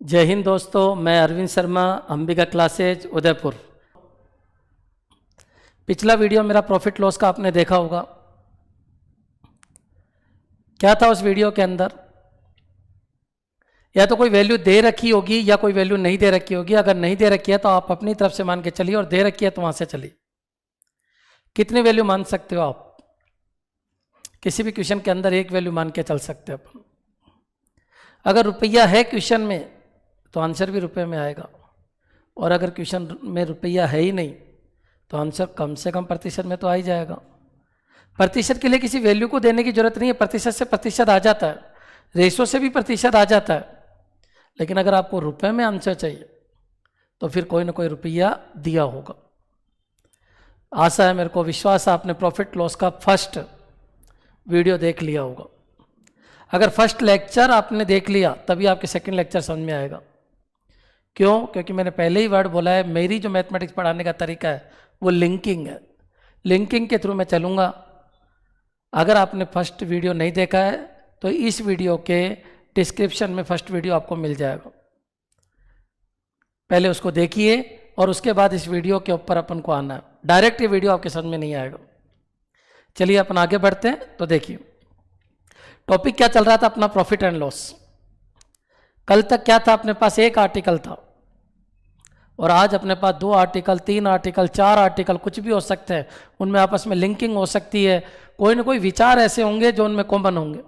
जय हिंद दोस्तों, मैं अरविंद शर्मा, अंबिका क्लासेज उदयपुर। पिछला वीडियो मेरा प्रॉफिट लॉस का आपने देखा होगा। क्या था उस वीडियो के अंदर? या तो कोई वैल्यू दे रखी होगी या कोई वैल्यू नहीं दे रखी होगी। अगर नहीं दे रखी है तो आप अपनी तरफ से मान के चलिए, और दे रखी है तो वहां से चलिए। कितनी वैल्यू मान सकते हो आप? किसी भी क्वेश्चन के अंदर एक वैल्यू मान के चल सकते हो अपन। अगर रुपया है क्वेश्चन में तो आंसर भी रुपये में आएगा, और अगर क्वेश्चन में रुपया है ही नहीं तो आंसर कम से कम प्रतिशत में तो आ ही जाएगा। प्रतिशत के लिए किसी वैल्यू को देने की जरूरत नहीं है, प्रतिशत से प्रतिशत आ जाता है, रेशो से भी प्रतिशत आ जाता है। लेकिन अगर आपको रुपए में आंसर चाहिए तो फिर कोई ना कोई रुपया दिया होगा। आशा है, मेरे को विश्वास है, आपने प्रॉफिट लॉस का फर्स्ट वीडियो देख लिया होगा। अगर फर्स्ट लेक्चर आपने देख लिया तभी आपके सेकंड लेक्चर समझ में आएगा। क्यों? क्योंकि मैंने पहले ही वर्ड बोला है, मेरी जो मैथमेटिक्स पढ़ाने का तरीका है वो लिंकिंग है। लिंकिंग के थ्रू मैं चलूँगा। अगर आपने फर्स्ट वीडियो नहीं देखा है तो इस वीडियो के डिस्क्रिप्शन में फर्स्ट वीडियो आपको मिल जाएगा, पहले उसको देखिए और उसके बाद इस वीडियो के ऊपर अपन को आना है। डायरेक्ट ये वीडियो आपके समझ में नहीं आएगा। चलिए अपन आगे बढ़ते हैं। तो देखिए टॉपिक क्या चल रहा था अपना, प्रॉफिट एंड लॉस। कल तक क्या था? अपने पास एक आर्टिकल था, और आज अपने पास 2 आर्टिकल, 3 आर्टिकल, 4 आर्टिकल, कुछ भी हो सकते हैं। उनमें आपस में लिंकिंग हो सकती है। कोई ना कोई विचार ऐसे होंगे जो उनमें कॉमन होंगे।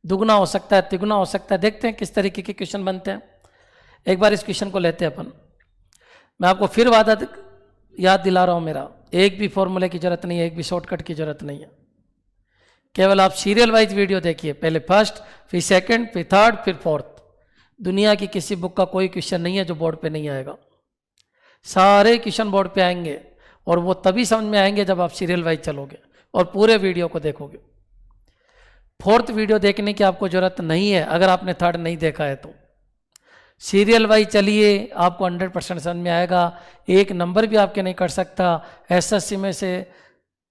दुगना हो सकता है, तिगुना हो सकता है। देखते हैं किस तरीके के क्वेश्चन बनते हैं। एक बार इस क्वेश्चन को लेते हैं अपन। मैं आपको फिर वादा याद दिला रहा हूँ, मेरा एक भी फॉर्मूले की जरूरत नहीं है, एक भी शॉर्टकट की जरूरत नहीं है। केवल आप सीरियल वाइज वीडियो देखिए, पहले फर्स्ट, फिर सेकंड, फिर थर्ड, फिर फोर्थ। दुनिया की किसी बुक का कोई क्वेश्चन नहीं है जो बोर्ड पे नहीं आएगा। सारे क्वेश्चन बोर्ड पे आएंगे, और वो तभी समझ में आएंगे जब आप सीरियल वाइज चलोगे और पूरे वीडियो को देखोगे। फोर्थ वीडियो देखने की आपको जरूरत नहीं है अगर आपने थर्ड नहीं देखा है तो। सीरियल वाइज चलिए, आपको 100% समझ में आएगा। एक नंबर भी आपके नहीं कर सकता। एसएससी में से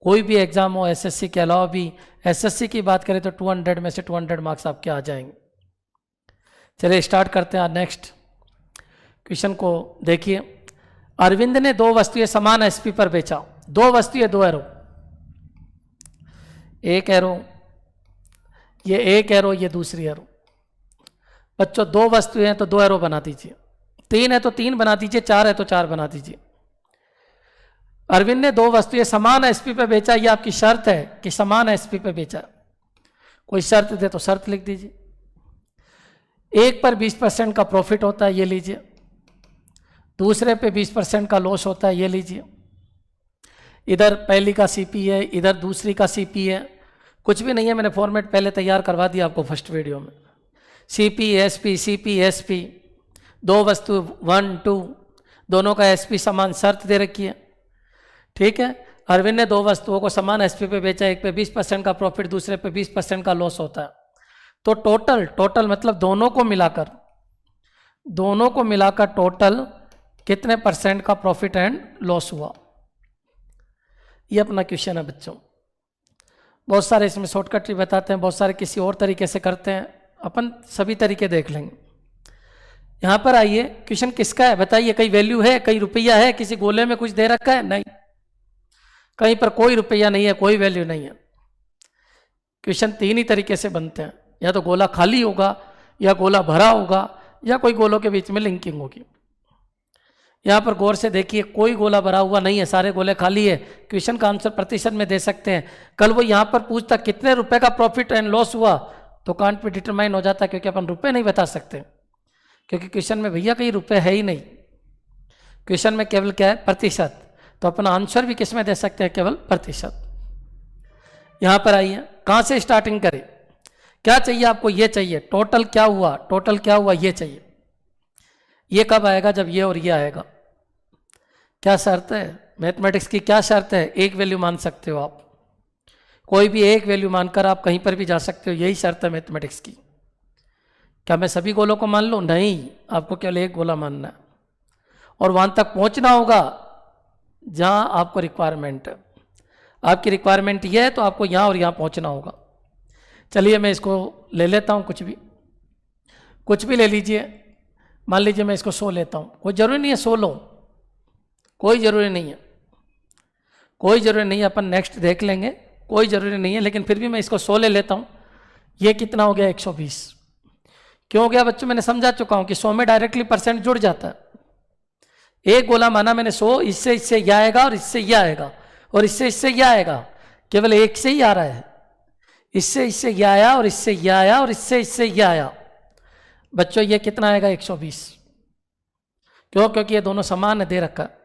कोई भी एग्जाम हो, एसएससी के अलावा भी, एसएससी की बात करें तो 200 में से 200 मार्क्स आपके आ जाएंगे। चलिए स्टार्ट करते हैं। नेक्स्ट क्वेश्चन को देखिए। अरविंद ने 2 वस्तुएं समान एसपी पर बेचा। 2 वस्तुएं, 2 एरो, एक एरो, ये एक एरो, ये दूसरी एरो। बच्चों 2 वस्तुएं हैं तो 2 एरो बना दीजिए, 3 है तो 3 बना दीजिए, 4 है तो 4 बना दीजिए। अरविंद ने 2 वस्तुएं समान एसपी पे बेचा। ये आपकी शर्त है कि समान एसपी पे बेचा। कोई शर्त दे तो शर्त लिख दीजिए। एक पर 20% का प्रॉफिट होता है, ये लीजिए। दूसरे पे 20% का लॉस होता है, ये लीजिए। इधर पहली का सीपी है, इधर दूसरी का सीपी है। कुछ भी नहीं है, मैंने फॉर्मेट पहले तैयार करवा दिया आपको फर्स्ट वीडियो में। सीपी एसपी, सीपी एसपी, 2 वस्तु 1 2, दोनों का एसपी समान, शर्त दे रखी है। ठीक है। अरविंद ने 2 वस्तुओं को समान एसपी पे बेचा। एक पे 20% का प्रॉफिट, दूसरे पे 20% का लॉस होता है। तो टोटल मतलब दोनों को मिलाकर टोटल कितने % का प्रॉफिट एंड लॉस हुआ? ये अपना क्वेश्चन है बच्चों। बहुत सारे इसमें शॉर्टकट भी बताते हैं, बहुत सारे किसी और तरीके से करते हैं। अपन सभी तरीके देख लेंगे। यहां पर आइए, क्वेश्चन किसका है बताइए? कहीं वैल्यू है, कहीं रुपया है, किसी गोले में कुछ दे रखा है? नहीं, कहीं पर कोई रुपया नहीं है, कोई वैल्यू नहीं है। क्वेश्चन 3 ही तरीके से बनते हैं, या तो गोला खाली होगा, या गोला भरा होगा, या कोई गोलों के बीच में लिंकिंग होगी। यहां पर गौर से देखिए, कोई गोला भरा हुआ नहीं है, सारे गोले खाली है। क्वेश्चन का आंसर प्रतिशत में दे सकते हैं। कल वो यहां पर पूछता कितने रुपए का प्रॉफिट एंड लॉस हुआ, तो कांट पे डिटरमाइन हो जाता, क्योंकि अपन रुपए नहीं बता सकते, क्योंकि क्वेश्चन में भैया कहीं रुपए है ही नहीं। क्वेश्चन में केवल क्या है? प्रतिशत। तो अपना आंसर भी किस में दे सकते हैं? केवल प्रतिशत। यहां पर आइए, कहां से स्टार्टिंग करें? क्या चाहिए आपको? ये चाहिए। टोटल क्या हुआ, टोटल क्या हुआ, ये चाहिए। ये कब आएगा? जब ये और ये आएगा। क्या शर्त है मैथमेटिक्स की? क्या शर्त है? एक वैल्यू मान सकते हो आप, कोई भी एक वैल्यू मानकर आप कहीं पर भी जा सकते हो। यही शर्त है मैथमेटिक्स की। क्या मैं सभी गोलों को मान लूँ? नहीं, आपको केवल एक गोला मानना है, और वहां तक पहुंचना होगा जहां आपको रिक्वायरमेंट है। आपकी रिक्वायरमेंट यह है तो आपको यहां और यहां पहुंचना होगा। चलिए मैं इसको ले लेता हूं, कुछ भी ले लीजिए। मान लीजिए मैं इसको 100 लेता हूँ, कोई ज़रूरी नहीं है 100 लो, कोई ज़रूरी नहीं है, कोई ज़रूरी नहीं है, अपन नेक्स्ट देख लेंगे, कोई ज़रूरी नहीं है, लेकिन फिर भी मैं इसको 100 ले लेता हूँ। ये कितना हो गया 120। क्यों हो गया बच्चों? मैंने समझा चुका हूँ कि 100 में डायरेक्टली परसेंट जुड़ जाता है। एक गोला माना मैंने 100, इससे इससे यह आएगा और इससे यह आएगा और इससे इससे यह आएगा, केवल एक से ही आ रहा है, इससे इससे यह आया और इससे यह आया और इससे इससे यह आया। बच्चों ये कितना आएगा 120। क्यों? क्योंकि ये दोनों समान है, दे रखा है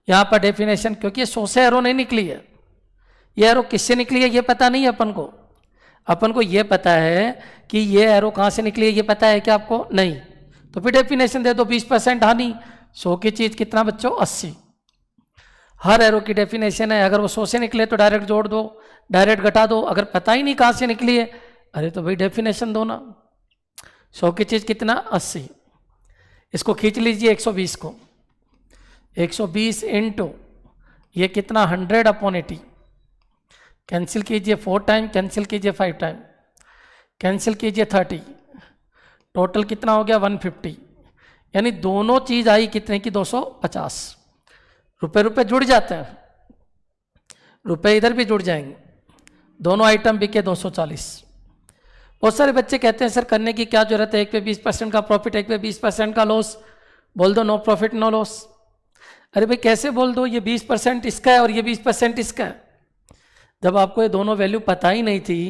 यहाँ पर डेफिनेशन, क्योंकि ये 100 से एरो नहीं निकली है। ये एरो किससे निकली है ये पता नहीं है अपन को। अपन को ये पता है कि ये एरो कहाँ से निकली है, ये पता है क्या आपको? नहीं। तो फिर डेफिनेशन दे दो 20% हानि, 100 की चीज़ कितना बच्चों? 80। हर एरो की डेफिनेशन है, अगर वो 100 से निकले तो डायरेक्ट जोड़ दो, डायरेक्ट घटा दो, अगर पता ही नहीं कहाँ से निकली है, अरे तो भाई डेफिनेशन दो ना। 100 की चीज़ कितना? 80। इसको खींच लीजिए 120 को, 120 इंटू ये कितना 100/80, कैंसिल कीजिए 4 टाइम, कैंसिल कीजिए 5 टाइम, कैंसिल कीजिए 30, टोटल कितना हो गया 150। यानी दोनों चीज़ आई कितने की? 250। रुपए रुपए जुड़ जाते हैं, रुपए इधर भी जुड़ जाएंगे, दोनों आइटम बिके 240। बहुत सारे बच्चे कहते हैं सर करने की क्या जरूरत है, एक पे 20% का प्रॉफिट, एक पे 20% का लॉस, बोल दो नो प्रॉफिट नो लॉस। अरे भाई कैसे बोल दो? ये 20% इसका है और ये 20% इसका है। जब आपको ये दोनों वैल्यू पता ही नहीं थी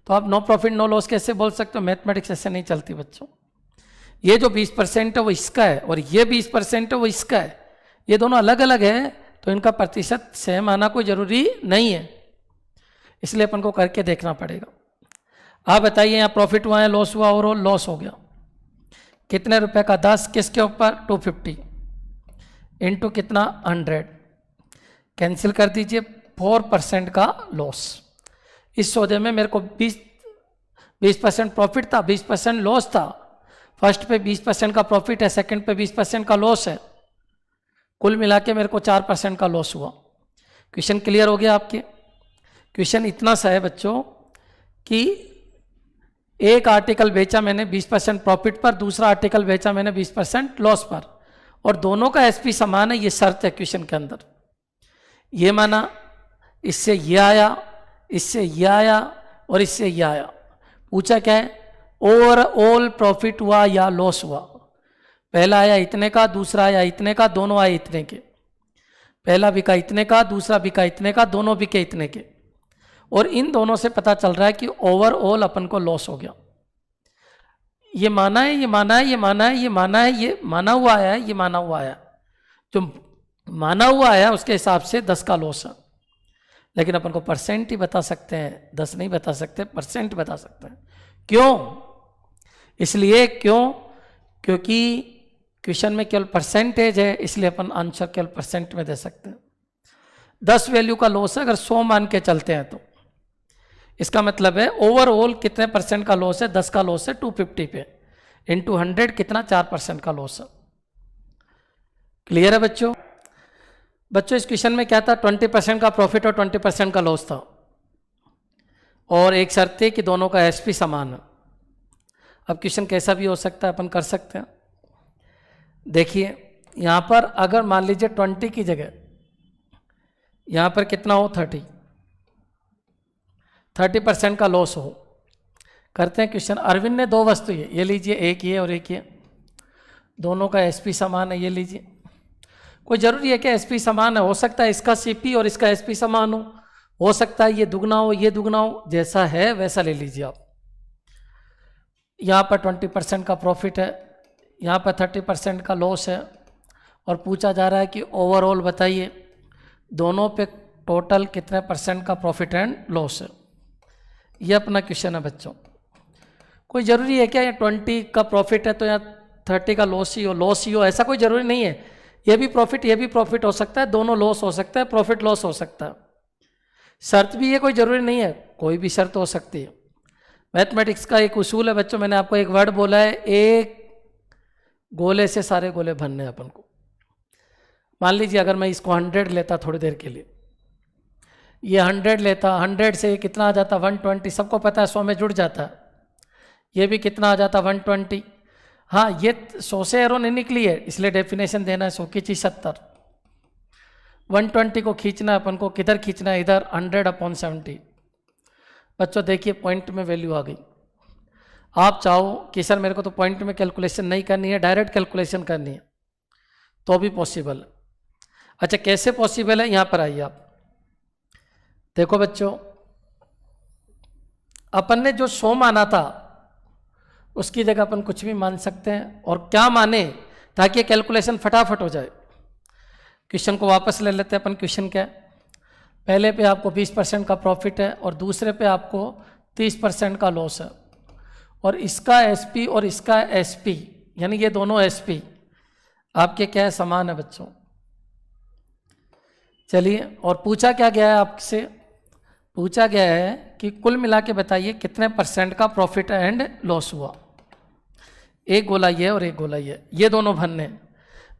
तो आप नो प्रॉफिट नो लॉस कैसे बोल सकते हो? मैथमेटिक्स ऐसे नहीं चलती बच्चों। ये जो 20% है वो इसका है और ये 20% है वो इसका है, ये दोनों अलग अलग है, तो इनका प्रतिशत सेम आना कोई ज़रूरी नहीं है, इसलिए अपन को करके देखना पड़ेगा। आप बताइए यहाँ प्रॉफिट हुआ है, लॉस हुआ, और लॉस हो गया कितने रुपए का? 10 किसके ऊपर? 250 इंटू कितना? 100, कैंसिल कर दीजिए, 4% का लॉस। इस सौदे में मेरे को 20% प्रॉफिट था, 20% लॉस था। फर्स्ट पे 20% का प्रॉफिट है, सेकंड पे 20% का लॉस है, कुल मिला के मेरे को 4% का लॉस हुआ। क्वेश्चन क्लियर हो गया आपके? क्वेश्चन इतना सा है बच्चों कि एक आर्टिकल बेचा मैंने 20% प्रॉफिट पर, दूसरा आर्टिकल बेचा मैंने 20% लॉस पर, और दोनों का एसपी समान है, ये शर्त है क्वेश्चन के अंदर। ये माना इससे ये आया, इससे ये आया और इससे ये आया। पूछा क्या है? ओवरऑल प्रॉफिट हुआ या लॉस हुआ? पहला आया इतने का, दूसरा आया इतने का, दोनों आए इतने के। पहला बिका इतने का, दूसरा बिका इतने का, दोनों बिके इतने के, और इन दोनों से पता चल रहा है कि ओवरऑल अपन को लॉस हो गया। ये माना है, ये माना है, ये माना है, ये माना है, ये माना हुआ आया है, ये माना हुआ आया। जो माना हुआ आया उसके हिसाब से 10 का लॉस है, लेकिन अपन को परसेंट ही बता सकते हैं, 10 नहीं बता सकते, परसेंट बता सकते हैं। क्यों? इसलिए क्योंकि क्वेश्चन में केवल परसेंटेज है, इसलिए अपन आंसर केवल परसेंट में दे सकते हैं। 10 वैल्यू का लॉस है, अगर 100 मान के चलते हैं तो इसका मतलब है ओवरऑल कितने परसेंट का लॉस है? 10 का लॉस है 250 पे, इंटू 100 कितना? 4% का लॉस है। क्लियर है बच्चों? बच्चों इस क्वेश्चन में क्या था? 20% का प्रॉफिट और 20% का लॉस था, और एक शर्त थी कि दोनों का एसपी समान है। अब क्वेश्चन कैसा भी हो सकता है, अपन कर सकते हैं। देखिए यहाँ पर अगर मान लीजिए 20 की जगह यहाँ पर कितना हो? 30% का लॉस हो। करते हैं क्वेश्चन। अरविंद ने 2 वस्तु ये लीजिए, एक ये और एक ये, दोनों का एसपी समान है, ये लीजिए। कोई जरूरी है कि एसपी समान है? हो सकता है इसका सीपी और इसका एसपी समान हो सकता है ये दुगना हो, ये दुगना हो, जैसा है वैसा ले लीजिए आप। यहाँ पर 20% का प्रॉफिट है, यहाँ पर 30% का लॉस है, और पूछा जा रहा है कि ओवरऑल बताइए दोनों पे टोटल कितने परसेंट का प्रॉफिट एंड लॉस है। ये अपना क्वेश्चन है बच्चों। कोई ज़रूरी है क्या ये 20 का प्रॉफिट है तो यहाँ 30 का लॉस ही हो, ऐसा कोई ज़रूरी नहीं है। ये भी प्रॉफिट हो सकता है, दोनों लॉस हो सकता है, प्रॉफिट लॉस हो सकता है। शर्त भी ये कोई ज़रूरी नहीं है, कोई भी शर्त हो सकती है। मैथमेटिक्स का एक उसूल है बच्चों, मैंने आपको एक वर्ड बोला है, एक गोले से सारे गोले भरने हैं अपन को। मान लीजिए अगर मैं इसको 100 लेता थोड़ी देर के लिए, ये 100 लेता, 100 से कितना आ जाता? 120। सबको पता है 100 में जुड़ जाता है। ये भी कितना आ जाता? 120। हाँ, ये 100 से एरो नहीं निकली है, इसलिए डेफिनेशन देना है 100 की चीज 70। 120 को खींचना है अपन को, किधर खींचना है, इधर 100/70। बच्चों देखिए पॉइंट में वैल्यू आ गई। आप चाहो कि सर मेरे को तो पॉइंट में कैलकुलेशन नहीं करनी है, डायरेक्ट कैलकुलेशन करनी है, तो भी पॉसिबल है। अच्छा कैसे पॉसिबल है, यहाँ पर आइए आप देखो बच्चों, अपन ने जो 100 माना था उसकी जगह अपन कुछ भी मान सकते हैं। और क्या माने ताकि कैलकुलेशन फटाफट हो जाए। क्वेश्चन को वापस ले लेते हैं अपन। क्वेश्चन क्या है, पहले पे आपको 20% का प्रॉफिट है और दूसरे पे आपको 30% का लॉस है, और इसका एसपी और इसका एसपी यानी ये दोनों एसपी आपके क्या है, समान है बच्चों। चलिए, और पूछा क्या गया है आपसे, पूछा गया है कि कुल मिला के बताइए कितने % का प्रॉफिट एंड लॉस हुआ। एक गोला ये और एक गोला ये दोनों भरने।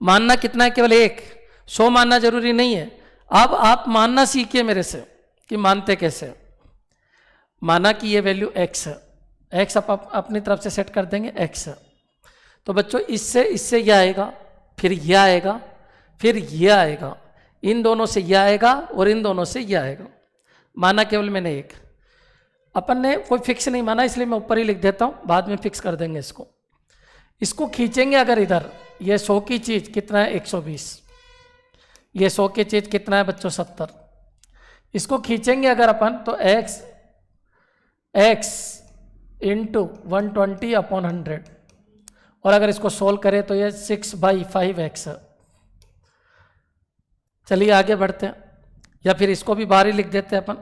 मानना कितना है, केवल एक। 100 मानना जरूरी नहीं है। अब आप मानना सीखिए मेरे से कि मानते कैसे। माना कि ये वैल्यू x है, x आप अपनी तरफ से सेट कर देंगे x है, तो बच्चों इससे ये आएगा, फिर ये आएगा, फिर ये आएगा, इन दोनों से ये आएगा और इन दोनों से ये आएगा। माना केवल मैंने एक, अपन ने कोई फिक्स नहीं माना, इसलिए मैं ऊपर ही लिख देता हूँ, बाद में फिक्स कर देंगे इसको। इसको खींचेंगे अगर इधर, ये 100 की चीज कितना है 120, ये 100 की चीज कितना है बच्चों 70। इसको खींचेंगे अगर अपन तो x इंटू 120/100, और अगर इसको सोल्व करें तो ये 6/5x है। चलिए आगे बढ़ते हैं, या फिर इसको भी बाहर ही लिख देते हैं अपन।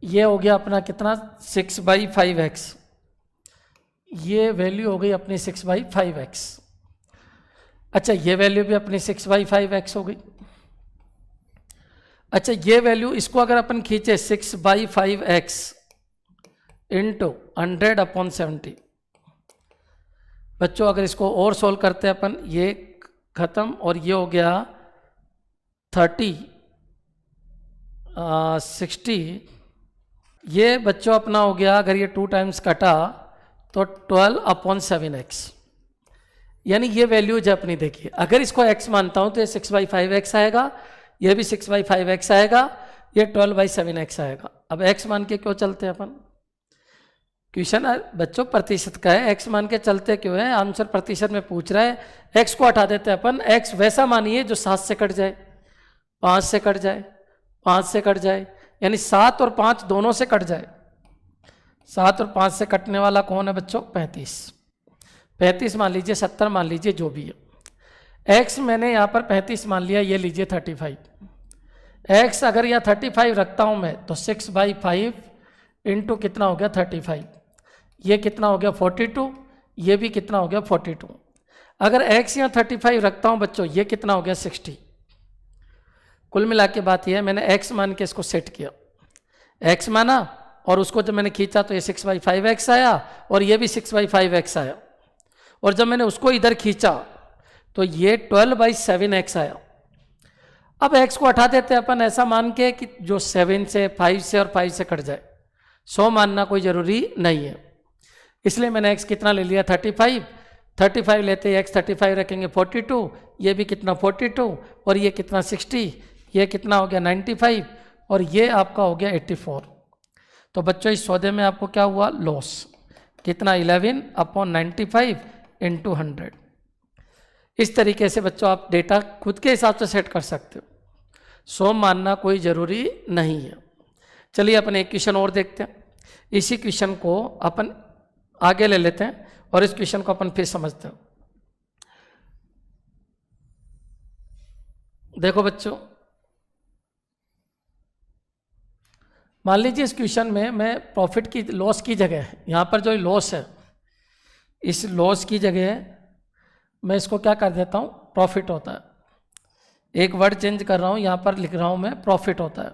ये हो गया अपना कितना 6/5x, ये वैल्यू हो गई अपनी 6/5x। अच्छा ये वैल्यू भी अपनी 6/5x हो गई। अच्छा ये वैल्यू, इसको अगर अपन खींचे 6/5x इंटू 100/70, बच्चों अगर इसको और सोल्व करते हैं अपन, ये खत्म और ये हो गया 60। ये बच्चों अपना हो गया, अगर ये 2 टाइम्स कटा तो 12/7x, यानी ये वैल्यूज है अपनी। देखिए अगर इसको x मानता हूं तो ये 6/5x आएगा, ये भी 6/5x आएगा, ये 12/7x आएगा। अब x मान के क्यों चलते हैं अपन, क्वेश्चन बच्चों प्रतिशत का है, x मान के चलते क्यों है, आंसर प्रतिशत में पूछ रहा है। x को हटा देते हैं अपन, x वैसा मानिए जो 7 से कट जाए, 5 से कट जाए, 5 से कट जाए, यानी 7 और 5 दोनों से कट जाए। 7 और 5 से कटने वाला कौन है बच्चों, 35 मान लीजिए, 70 मान लीजिए, जो भी है। x मैंने यहाँ पर 35 मान लिया, ये लीजिए 35। x अगर यहाँ 35 रखता हूँ मैं तो 6/5 इंटू कितना हो गया 35, ये कितना हो गया 42, ये भी कितना हो गया 42। अगर x यहाँ 35 रखता हूँ बच्चों, ये कितना हो गया 60। कुल मिला के बात यह है, मैंने x मान के इसको सेट किया, x माना और उसको जब मैंने खींचा तो ये 6/5x आया और ये भी 6/5x आया, और जब मैंने उसको इधर खींचा तो ये 12/7x आया। अब x को हटा देते हैं अपन, ऐसा मान के कि जो 7 से 5 से और 5 से कट जाए। 100 मानना कोई ज़रूरी नहीं है, इसलिए मैंने x कितना ले लिया 35 लेते ही x 35 रखेंगे 42, ये भी कितना 42, और ये कितना 60, ये कितना हो गया 95, और ये आपका हो गया 84। तो बच्चों इस सौदे में आपको क्या हुआ, लॉस कितना 11/95 इंटू 100। इस तरीके से बच्चों आप डेटा खुद के हिसाब से सेट कर सकते हो, 100 मानना कोई ज़रूरी नहीं है। चलिए अपन एक क्वेश्चन और देखते हैं, इसी क्वेश्चन को अपन आगे ले लेते हैं और इस क्वेश्चन को अपन फिर समझते हैं। देखो बच्चों, मान लीजिए इस क्वेश्चन में मैं प्रॉफिट की लॉस की जगह, यहाँ पर जो लॉस है, इस लॉस की जगह मैं इसको क्या कर देता हूँ, प्रॉफिट होता है। एक वर्ड चेंज कर रहा हूँ, यहाँ पर लिख रहा हूँ मैं प्रॉफिट होता है।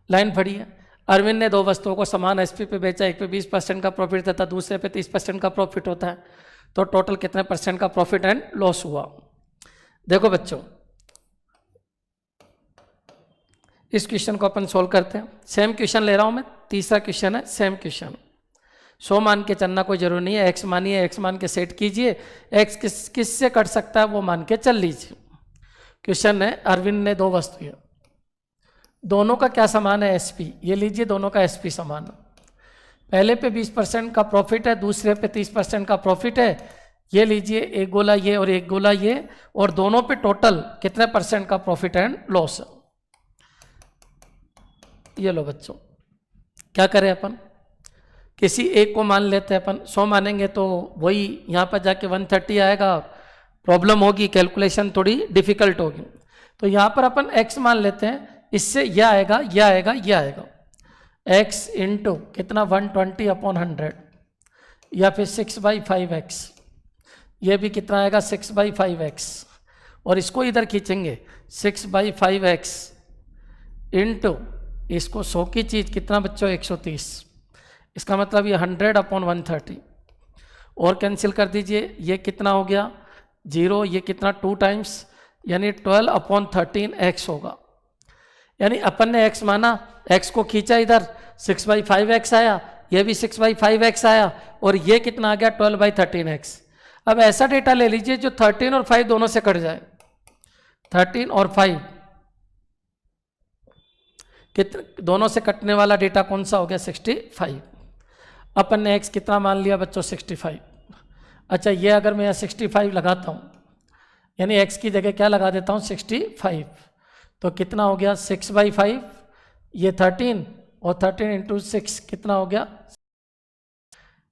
लाइन पढ़ी है, अरविंद ने 2 वस्तुओं को समान एसपी पे बेचा, एक पे 20% का प्रॉफिट देता, दूसरे पे 30% का प्रॉफिट होता है, तो टोटल कितने % का प्रॉफिट एंड लॉस हुआ। देखो बच्चों, इस क्वेश्चन को अपन सोल्व करते हैं। सेम क्वेश्चन ले रहा हूं मैं, तीसरा क्वेश्चन है, सेम क्वेश्चन। 100 मान के चलना कोई जरूरी नहीं है, एक्स मानिए, एक्स मान के सेट कीजिए, एक्स किस से कट सकता है वो मान के चल लीजिए। क्वेश्चन है, अरविंद ने 2 वस्तुएं, दोनों का क्या समान है, एसपी। ये लीजिए दोनों का एसपी समान है। पहले पे 20% का प्रॉफिट है, दूसरे पे 30% का प्रॉफिट है। ये लीजिए एक गोला ये और एक गोला ये, और दोनों पे टोटल कितने % का प्रॉफिट एंड लॉस है। ये लो बच्चों, क्या करें अपन, किसी एक को मान लेते हैं अपन। 100 मानेंगे तो वही यहाँ पर जाके 130 आएगा, प्रॉब्लम होगी, कैलकुलेशन थोड़ी डिफिकल्ट होगी। तो यहाँ पर अपन x मान लेते हैं, इससे यह आएगा, यह आएगा, यह आएगा, x इंटू कितना 120/100, या फिर 6/5x, ये भी कितना आएगा 6/5x, और इसको इधर खींचेंगे 6/5x इंटू इसको 100 की चीज़ कितना बच्चों 130, इसका मतलब ये 100/130, और कैंसिल कर दीजिए, ये कितना हो गया 0, ये कितना 2 टाइम्स, यानी 12/13x होगा। यानी अपन ने x माना, x को खींचा इधर 6/5x आया, ये भी 6/5x आया, और ये कितना आ गया 12/13x। अब ऐसा डेटा ले लीजिए जो 13 और 5 दोनों से कट जाए, 13 और 5 दोनों से कटने वाला डेटा कौन सा हो गया 65। अपन ने x कितना मान लिया बच्चों 65। अच्छा, ये अगर मैं यहाँ 65 लगाता हूँ, यानी x की जगह क्या लगा देता हूँ 65, तो कितना हो गया 6/5, ये 13, और 13 इंटू 6 कितना हो गया,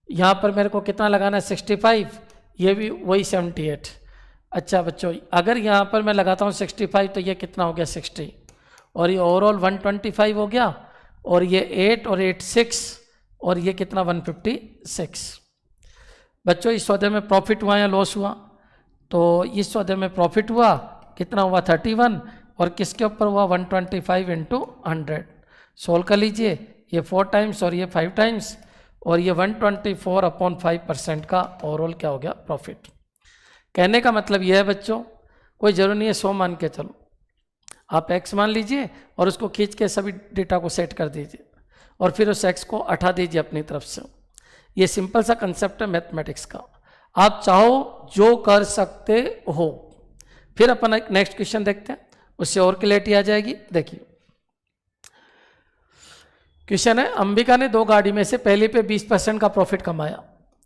यहाँ पर मेरे को कितना लगाना है 65, ये भी वही 78। अच्छा बच्चों, अगर यहाँ पर मैं लगाता हूँ 65 तो ये कितना हो गया 60, और ये ओवरऑल 125 हो गया, और ये 8 और 8 6, और ये कितना 156। बच्चों इस सौदे में प्रॉफिट हुआ या लॉस हुआ, तो इस सौदे में प्रॉफिट हुआ, कितना हुआ 31, और किसके ऊपर हुआ 125 इंटू 100। सोल्व कर लीजिए, ये 4 टाइम्स और ये 5 टाइम्स, और ये 124/5% का ओवरऑल क्या हो गया प्रॉफिट। कहने का मतलब यह है बच्चों, कोई ज़रूरी नहीं है 100 मान के चलो, आप x मान लीजिए और उसको खींच के सभी डेटा को सेट कर दीजिए, और फिर उस x को हटा दीजिए अपनी तरफ से। ये सिंपल सा कंसेप्ट है मैथमेटिक्स का, आप चाहो जो कर सकते हो। फिर अपन एक नेक्स्ट क्वेश्चन देखते हैं, उससे और क्लैरिटी आ जाएगी। देखिए क्वेश्चन है, अंबिका ने 2 गाड़ी में से पहले पे 20% का प्रॉफिट कमाया।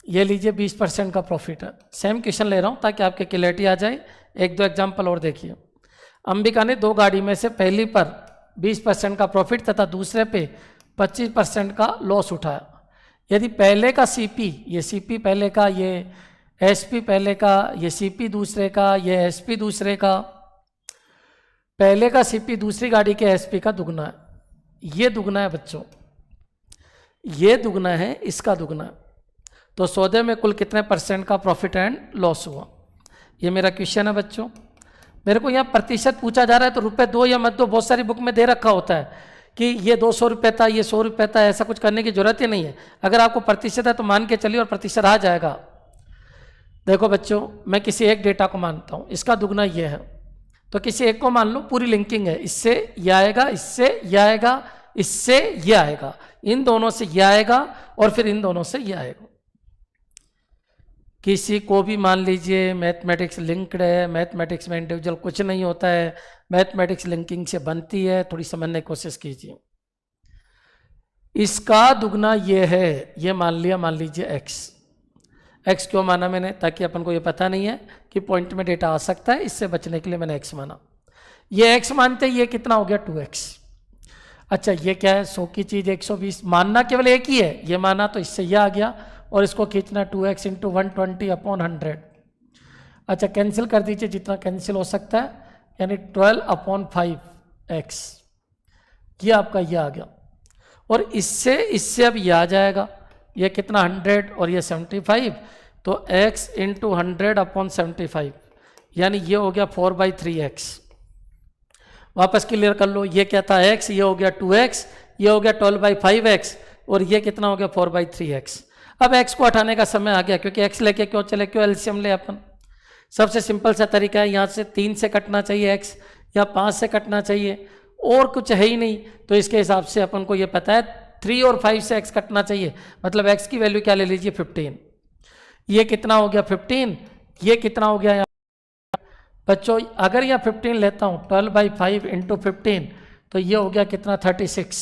ये लीजिए 20% का प्रॉफिट है। सेम क्वेश्चन ले रहा हूँ ताकि आपके क्लैरिटी आ जाए। 1-2 एग्जाम्पल और देखिए। अंबिका ने 2 गाड़ी में से पहली पर 20% का प्रॉफिट तथा दूसरे पे 25% का लॉस उठाया। यदि पहले का सीपी, ये सीपी पहले का, ये एसपी पहले का, ये सीपी दूसरे का, ये एसपी दूसरे का, पहले का सीपी दूसरी गाड़ी के एसपी का दुगना है। ये दुगना है बच्चों, ये दुगना है, इसका दुगना है। तो सौदे में कुल कितने % का प्रॉफिट एंड लॉस हुआ, ये मेरा क्वेश्चन है बच्चों। मेरे को यहाँ प्रतिशत पूछा जा रहा है तो रुपए दो या मत दो, बहुत सारी बुक में दे रखा होता है कि ये 200 रुपये था, ये 100 रुपये था, ऐसा कुछ करने की जरूरत ही नहीं है। अगर आपको प्रतिशत है तो मान के चलिए और प्रतिशत आ जाएगा। देखो बच्चों, मैं किसी एक डेटा को मानता हूँ, इसका दुगना ये है, तो किसी एक को मान लो, पूरी लिंकिंग है, इससे ये आएगा, इससे ये आएगा, इससे ये आएगा, इन दोनों से ये आएगा, और फिर इन दोनों से ये आएगा। किसी को भी मान लीजिए मैथमेटिक्स लिंक्ड है, मैथमेटिक्स में इंडिविजुअल कुछ नहीं होता है, मैथमेटिक्स लिंकिंग से बनती है, थोड़ी समझने की कोशिश कीजिए। इसका दुगना ये है, ये मान लिया, मान लीजिए x क्यों माना मैंने, ताकि अपन को ये पता नहीं है कि पॉइंट में डेटा आ सकता है, इससे बचने के लिए मैंने x माना। ये x मानते ये कितना हो गया 2x। अच्छा ये क्या है, 100 की चीज़ 120, मानना केवल एक ही है, ये माना तो इससे यह आ गया, और इसको खींचना 2x इंटू 120/100। अच्छा कैंसिल कर दीजिए जितना कैंसिल हो सकता है, यानी 12/5x, ये आपका ये आ गया, और इससे अब ये आ जाएगा, ये कितना 100 और ये 75, तो x इंटू 100/75, यानी ये हो गया 4/3x। वापस क्लियर कर लो, ये क्या था x, ये हो गया 2x, ये हो गया 12/5x, और ये कितना हो गया 4/3x। अब x को हटाने का समय आ गया, क्योंकि x लेके क्यों चले, क्यों एलसीएम ले अपन। सबसे सिंपल सा तरीका है, यहाँ से 3 से कटना चाहिए x, या 5 से कटना चाहिए, और कुछ है ही नहीं। तो इसके हिसाब से अपन को ये पता है 3 और 5 से x कटना चाहिए, मतलब x की वैल्यू क्या ले लीजिए 15। ये कितना हो गया 15, ये कितना हो गया बच्चों, अगर यह 15 लेता हूँ 12/5 इंटू 15 तो ये हो गया कितना 36।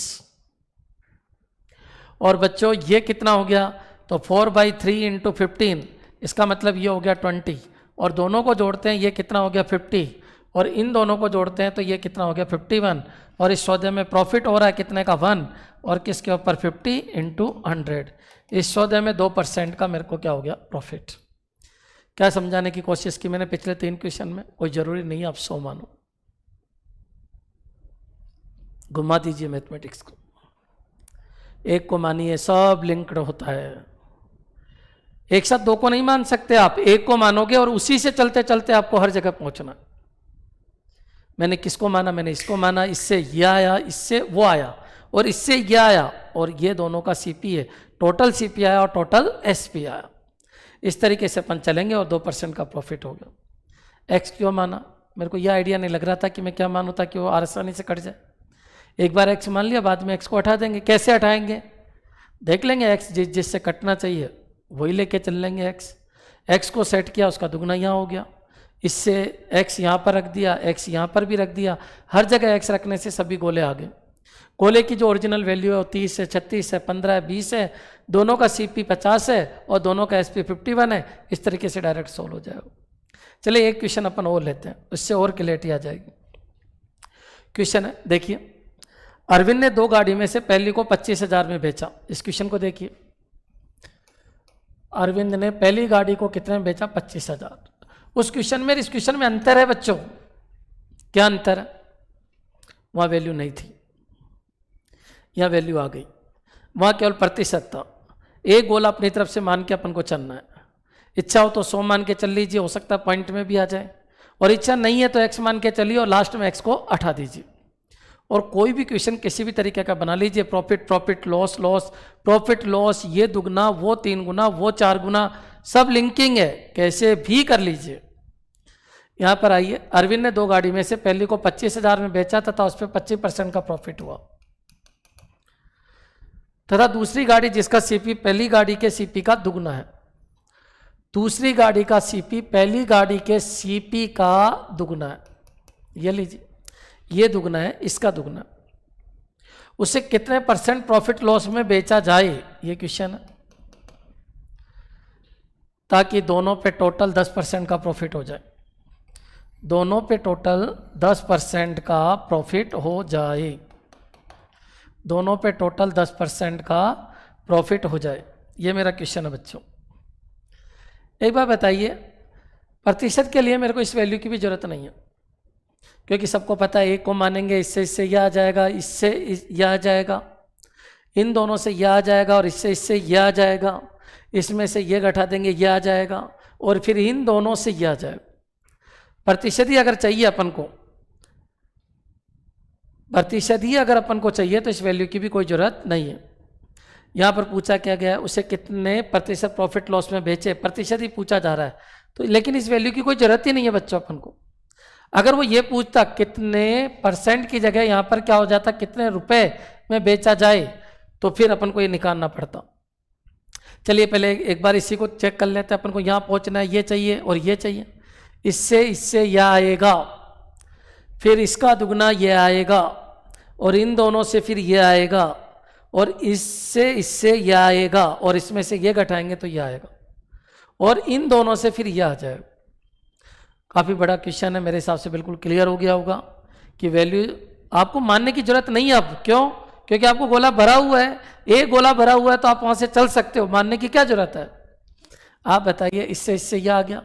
और बच्चों ये कितना हो गया, तो 4/3 इंटू 15, इसका मतलब ये हो गया 20। और दोनों को जोड़ते हैं ये कितना हो गया 50, और इन दोनों को जोड़ते हैं तो ये कितना हो गया 51। और इस सौदे में प्रॉफिट हो रहा है कितने का 1, और किसके ऊपर 50 इंटू 100। इस सौदे में 2% का मेरे को क्या हो गया प्रॉफिट। क्या समझाने की कोशिश की मैंने पिछले 3 क्वेश्चन में, कोई जरूरी नहीं आप 100 मानो, घुमा दीजिए मैथमेटिक्स को, एक को मानिए, सब लिंक्ड होता है। एक साथ 2 को नहीं मान सकते आप, एक को मानोगे और उसी से चलते चलते आपको हर जगह पहुंचना। मैंने किसको माना, मैंने इसको माना, इससे ये आया, इससे वो आया, और इससे ये आया, और ये दोनों का सीपी है, टोटल सीपी आया और टोटल एसपी आया। इस तरीके से अपन चलेंगे और 2% का प्रॉफिट होगा। एक्स क्यों माना, मेरे को यह आइडिया नहीं लग रहा था कि मैं क्या मानूँ ताकि वो आसानी से कट जाए। एक बार एक्स मान लिया, बाद में एक्स को हटा देंगे। कैसे हटाएंगे देख लेंगे, एक्स जिससे कटना चाहिए वही लेके चल लेंगे। एक्स को सेट किया, उसका दुगना यहाँ हो गया, इससे एक्स यहाँ पर रख दिया, एक्स यहाँ पर भी रख दिया, हर जगह एक्स रखने से सभी गोले आ गए। गोले की जो ओरिजिनल वैल्यू है वो 30 है, 36 है, 15 है, 20 है, दोनों का सीपी 50 है और दोनों का एसपी 51 है। इस तरीके से डायरेक्ट सोल्व हो जाएगा। चलिए एक क्वेश्चन अपन और लेते हैं, उससे और क्लैरिटी आ जाएगी। क्वेश्चन है, देखिए, अरविंद ने 2 गाड़ी में से पहली को 25,000 में बेचा। इस क्वेश्चन को देखिए, अरविंद ने पहली गाड़ी को कितने में बेचा 25,000। उस क्वेश्चन में इस क्वेश्चन में अंतर है बच्चों। क्या अंतर है, वहां वैल्यू नहीं थी, यहां वैल्यू आ गई। वहां केवल प्रतिशत था। एक गोला अपनी तरफ से मान के अपन को चलना है। इच्छा हो तो 100 मान के चल लीजिए, हो सकता है पॉइंट में भी आ जाए, और इच्छा नहीं है तो एक्स मान के चलिए और लास्ट में एक्स को हटा दीजिए। और कोई भी क्वेश्चन किसी भी तरीके का बना लीजिए, profit profit, loss loss, profit loss, ये दुगना, वो 3 गुना, वो 4 गुना, सब लिंकिंग है, कैसे भी कर लीजिए। यहां पर आइए, अरविंद ने 2 गाड़ी में से पहली को 25,000 में बेचा तथा उस पर 25% का प्रॉफिट हुआ, तथा दूसरी गाड़ी जिसका सीपी पहली गाड़ी के सीपी का दुगना है। दूसरी गाड़ी का सीपी पहली गाड़ी के सीपी का दुगना है, ये लीजिए, ये दुगना है, इसका दुगना, उसे कितने % प्रॉफिट लॉस में बेचा जाए, ये क्वेश्चन है, ताकि दोनों पे टोटल 10% का प्रॉफिट हो जाए। दोनों पे टोटल 10% का प्रॉफिट हो जाए, दोनों पे टोटल 10% का प्रॉफिट हो जाए, ये मेरा क्वेश्चन है बच्चों। एक बार बताइए, प्रतिशत के लिए मेरे को इस वैल्यू की भी जरूरत नहीं है, क्योंकि सबको पता है एक को मानेंगे इससे यह आ जाएगा, इससे यह आ जाएगा, इन दोनों से यह आ जाएगा, और इससे यह आ जाएगा, इसमें से ये घटा देंगे यह आ जाएगा, और फिर इन दोनों से यह आ जाएगा। प्रतिशत ही अगर चाहिए अपन को, प्रतिशत ही अगर अपन को चाहिए तो इस वैल्यू की भी कोई जरूरत नहीं है। यहाँ पर पूछा क्या गया है, उसे कितने प्रतिशत प्रॉफिट लॉस में बेचे, प्रतिशत ही पूछा जा रहा है, तो लेकिन इस वैल्यू की कोई जरूरत ही नहीं है बच्चों अपन को। अगर वो ये पूछता कितने % की जगह यहाँ पर क्या हो जाता, कितने रुपए में बेचा जाए, तो फिर अपन को ये निकालना पड़ता। चलिए पहले एक बार इसी को चेक कर लेते हैं। अपन को यहाँ पहुँचना है, ये चाहिए और ये चाहिए, इससे यह आएगा, फिर इसका दुगना ये आएगा, और इन दोनों से फिर ये आएगा, और इससे यह आएगा, और इसमें से ये घटाएंगे तो ये आएगा, और इन दोनों से फिर ये आ जाएगा। काफ़ी बड़ा क्वेश्चन है, मेरे हिसाब से बिल्कुल क्लियर हो गया होगा कि वैल्यू आपको मानने की जरूरत नहीं है अब। क्यों? क्योंकि आपको गोला भरा हुआ है, एक गोला भरा हुआ है तो आप वहाँ से चल सकते हो, मानने की क्या जरूरत है। आप बताइए, इससे यह आ गया,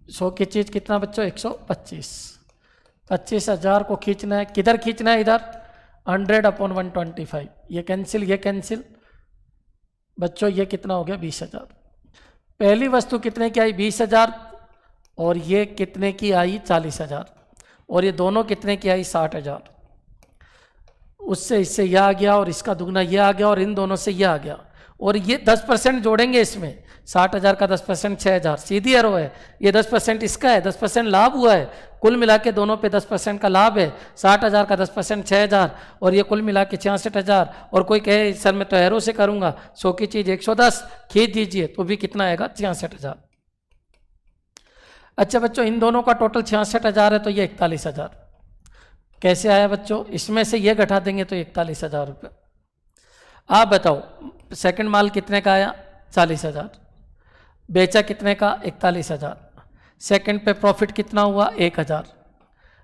100 की चीज़ कितना बच्चों 125, 25,000 को खींचना है, किधर खींचना है, इधर 100/125, ये कैंसिल, ये कैंसिल बच्चों, ये कितना हो गया 20,000। पहली वस्तु कितने की आई 20,000, और ये कितने की आई 40,000, और ये दोनों कितने की आई 60,000। उससे इससे यह आ गया, और इसका दुगना यह आ गया, और इन दोनों से यह आ गया, और ये 10% जोड़ेंगे इसमें, 60,000 का 10% 6,000, सीधी एरो है। ये 10% इसका है, 10% लाभ हुआ है, कुल मिला के दोनों पे 10% का लाभ है। 60,000 का 10% 6,000 और ये कुल मिला के 66,000। और कोई कहे सर मैं तो एरो से करूंगा, 100 की चीज़ 110 खींच दीजिए तो भी कितना आएगा, 66,000। अच्छा बच्चों, इन दोनों का टोटल 66,000 है तो ये 41,000 कैसे आया बच्चों? इसमें से ये घटा देंगे तो 41,000 रुपये। आप बताओ सेकंड माल कितने का आया? 40,000। बेचा कितने का? 41,000। सेकंड पे प्रॉफिट कितना हुआ? 1,000।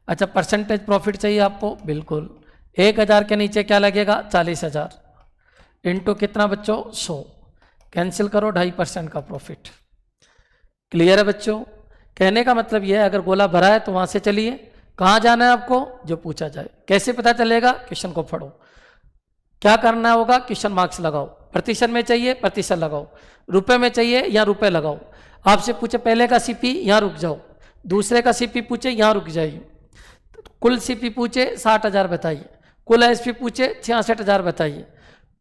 अच्छा, परसेंटेज प्रॉफिट चाहिए आपको? बिल्कुल। 1,000 के नीचे क्या लगेगा? 40,000 इंटू कितना बच्चों? 100। कैंसिल करो, 2.5% का प्रॉफिट। क्लियर है बच्चों? कहने का मतलब यह है, अगर गोला भरा है तो वहां से चलिए, कहाँ जाना है आपको? जो पूछा जाए। कैसे पता चलेगा? क्वेश्चन को पढ़ो। क्या करना होगा? क्वेश्चन मार्क्स लगाओ। प्रतिशत में चाहिए, प्रतिशत लगाओ। रुपए में चाहिए, या रुपए लगाओ। आपसे पूछे पहले का सीपी, यहाँ रुक जाओ। दूसरे का सीपी पूछे, यहाँ रुक जाइए। कुल सीपी पूछे 60,000 बताइए। कुल एसपी पूछे 66,000 बताइए।